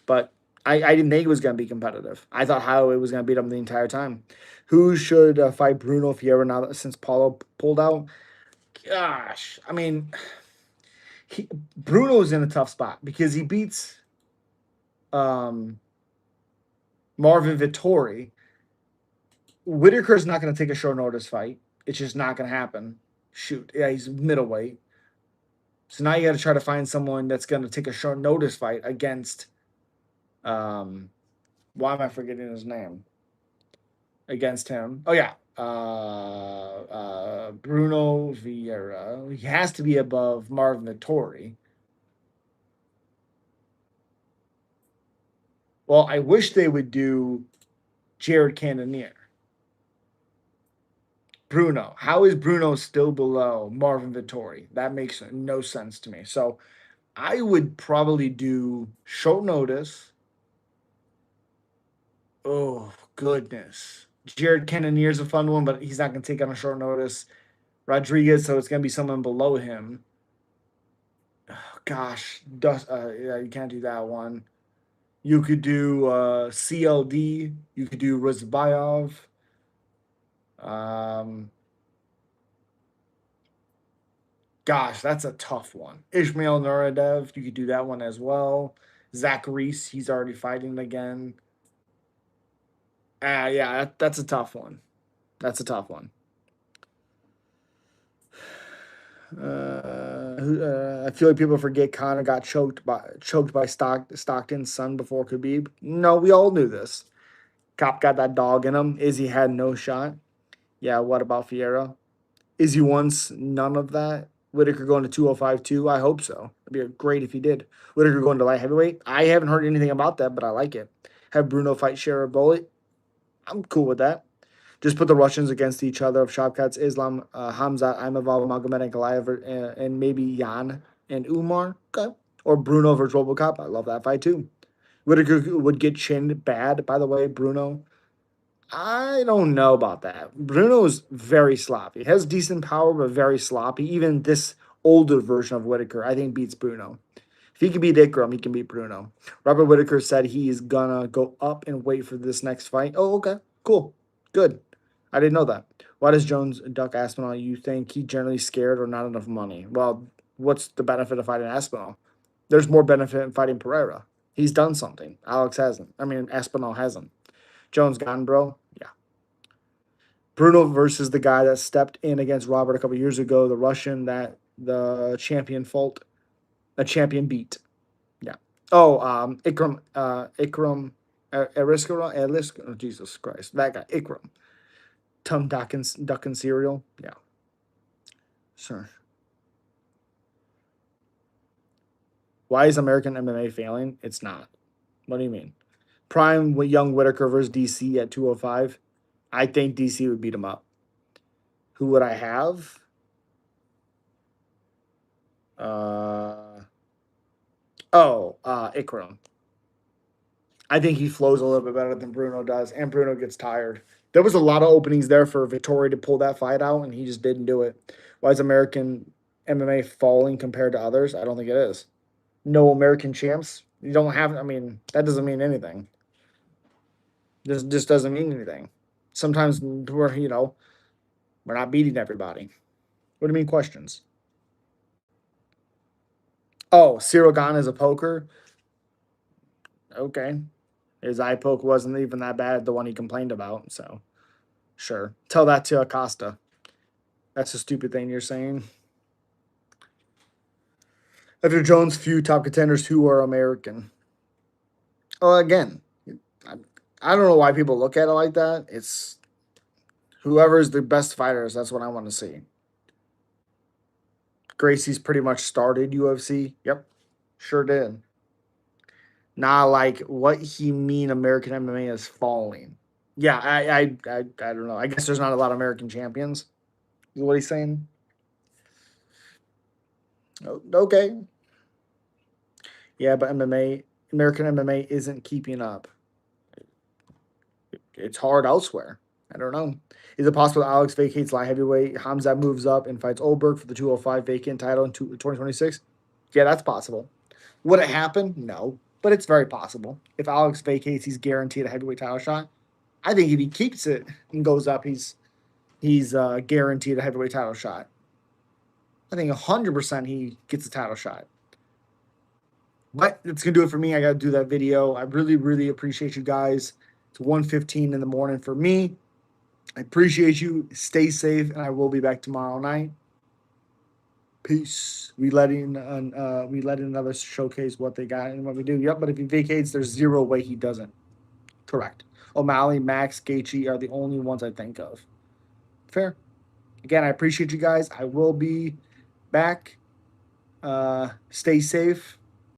But I didn't think it was going to be competitive. I thought Holloway was going to beat him the entire time. Who should fight Bruno Fierro now since Paulo pulled out? Gosh, I mean, Bruno's in a tough spot because he beats um, Marvin Vittori. Whitaker's not going to take a short notice fight. It's just not going to happen. Shoot, yeah, he's middleweight. So now you got to try to find someone that's going to take a short notice fight against. Why am I forgetting his name? Against him. Oh yeah, Bruno Vieira. He has to be above Marvin Vittori. Well, I wish they would do Jared Cannonier. Bruno. How is Bruno still below Marvin Vittori? That makes no sense to me. So I would probably do short notice. Oh, goodness. Jared Cannonier's a fun one, but he's not going to take on a short notice. Rodriguez, so it's going to be someone below him. Oh, gosh. Yeah, you can't do that one. You could do CLD. You could do Rizbayov. Um, Gosh, that's a tough one. Ishmael Nuradev, you could do that one as well. Zach Reese, he's already fighting again. Yeah, that's a tough one. That's a tough one. I feel like people forget Connor got choked by Stockton's son before Khabib. No, we all knew this. Cop got that dog in him. Izzy had no shot. Yeah, what about Fiera? Izzy wants none of that. Whitaker going to 205 too. I hope so. It'd be great if he did. Whitaker going to light heavyweight. I haven't heard anything about that, but I like it. Have Bruno fight Shara Bullet. I'm cool with that. Just put the Russians against each other of Shavkat's Islam, Hamza, Imavov, Magomed, and Goliath, and maybe Jan and Umar. Okay. Or Bruno versus Robocop. I love that fight too. Whitaker would get chinned bad, by the way. Bruno. I don't know about that. Bruno is very sloppy. He has decent power, but very sloppy. Even this older version of Whitaker, I think, beats Bruno. If he can beat Ikram, he can beat Bruno. Robert Whitaker said he is gonna go up and wait for this next fight. Oh, okay. Cool. Good. I didn't know that. Why does Jones duck Aspinall? You think he generally scared or not enough money? Well, what's the benefit of fighting Aspinall? There's more benefit in fighting Pereira. He's done something. Alex hasn't. I mean, Aspinall hasn't. Jones gone, bro. Yeah. Bruno versus the guy that stepped in against Robert a couple years ago, the Russian that the champion fault, a champion beat. Yeah. Oh, Eriskara, oh, Jesus Christ, that guy, Ikram. Tom Duck and cereal. Yeah, sure. Why is American MMA failing? It's not. What do you mean? Prime with young Whitaker versus DC at 205. I think DC would beat him up. Who would I have? Uh Ikram. I think he flows a little bit better than Bruno does, and Bruno gets tired. There was a lot of openings there for Vittori to pull that fight out, and he just didn't do it. Why is American MMA falling compared to others? I don't think it is. No American champs. You don't have. I mean, that doesn't mean anything. This just doesn't mean anything. Sometimes we're not beating everybody. What do you mean questions? Oh, Cyril Gane is a poker. Okay, his eye poke wasn't even that bad. The one he complained about. So sure, tell that to Acosta. That's a stupid thing you're saying. After Jones' few top contenders who are American. Oh, again, I, I don't know why people look at it like that. It's whoever's the best fighters. That's what I want to see. Gracie's pretty much started UFC. Yep, sure did. Not like what he mean American MMA is falling. Yeah, I don't know. I guess there's not a lot of American champions. Is what he's saying. Okay. Yeah, but MMA, American MMA isn't keeping up. It's hard elsewhere. I don't know. Is it possible Alex vacates light heavyweight? Hamza moves up and fights Oberg for the 205 vacant title in 2026? Yeah, that's possible. Would it happen? No, but it's very possible. If Alex vacates, he's guaranteed a heavyweight title shot. I think if he keeps it and goes up, he's guaranteed a heavyweight title shot. I think 100% he gets a title shot. But it's gonna do it for me. I gotta do that video. I really, really appreciate you guys. It's 1:15 in the morning for me. I appreciate you. Stay safe, and I will be back tomorrow night. Peace. We letting another showcase what they got and what we do. Yep, but if he vacates, there's zero way he doesn't. Correct. O'Malley, Max, Gaethje are the only ones I think of. Fair. Again, I appreciate you guys. I will be back. Stay safe.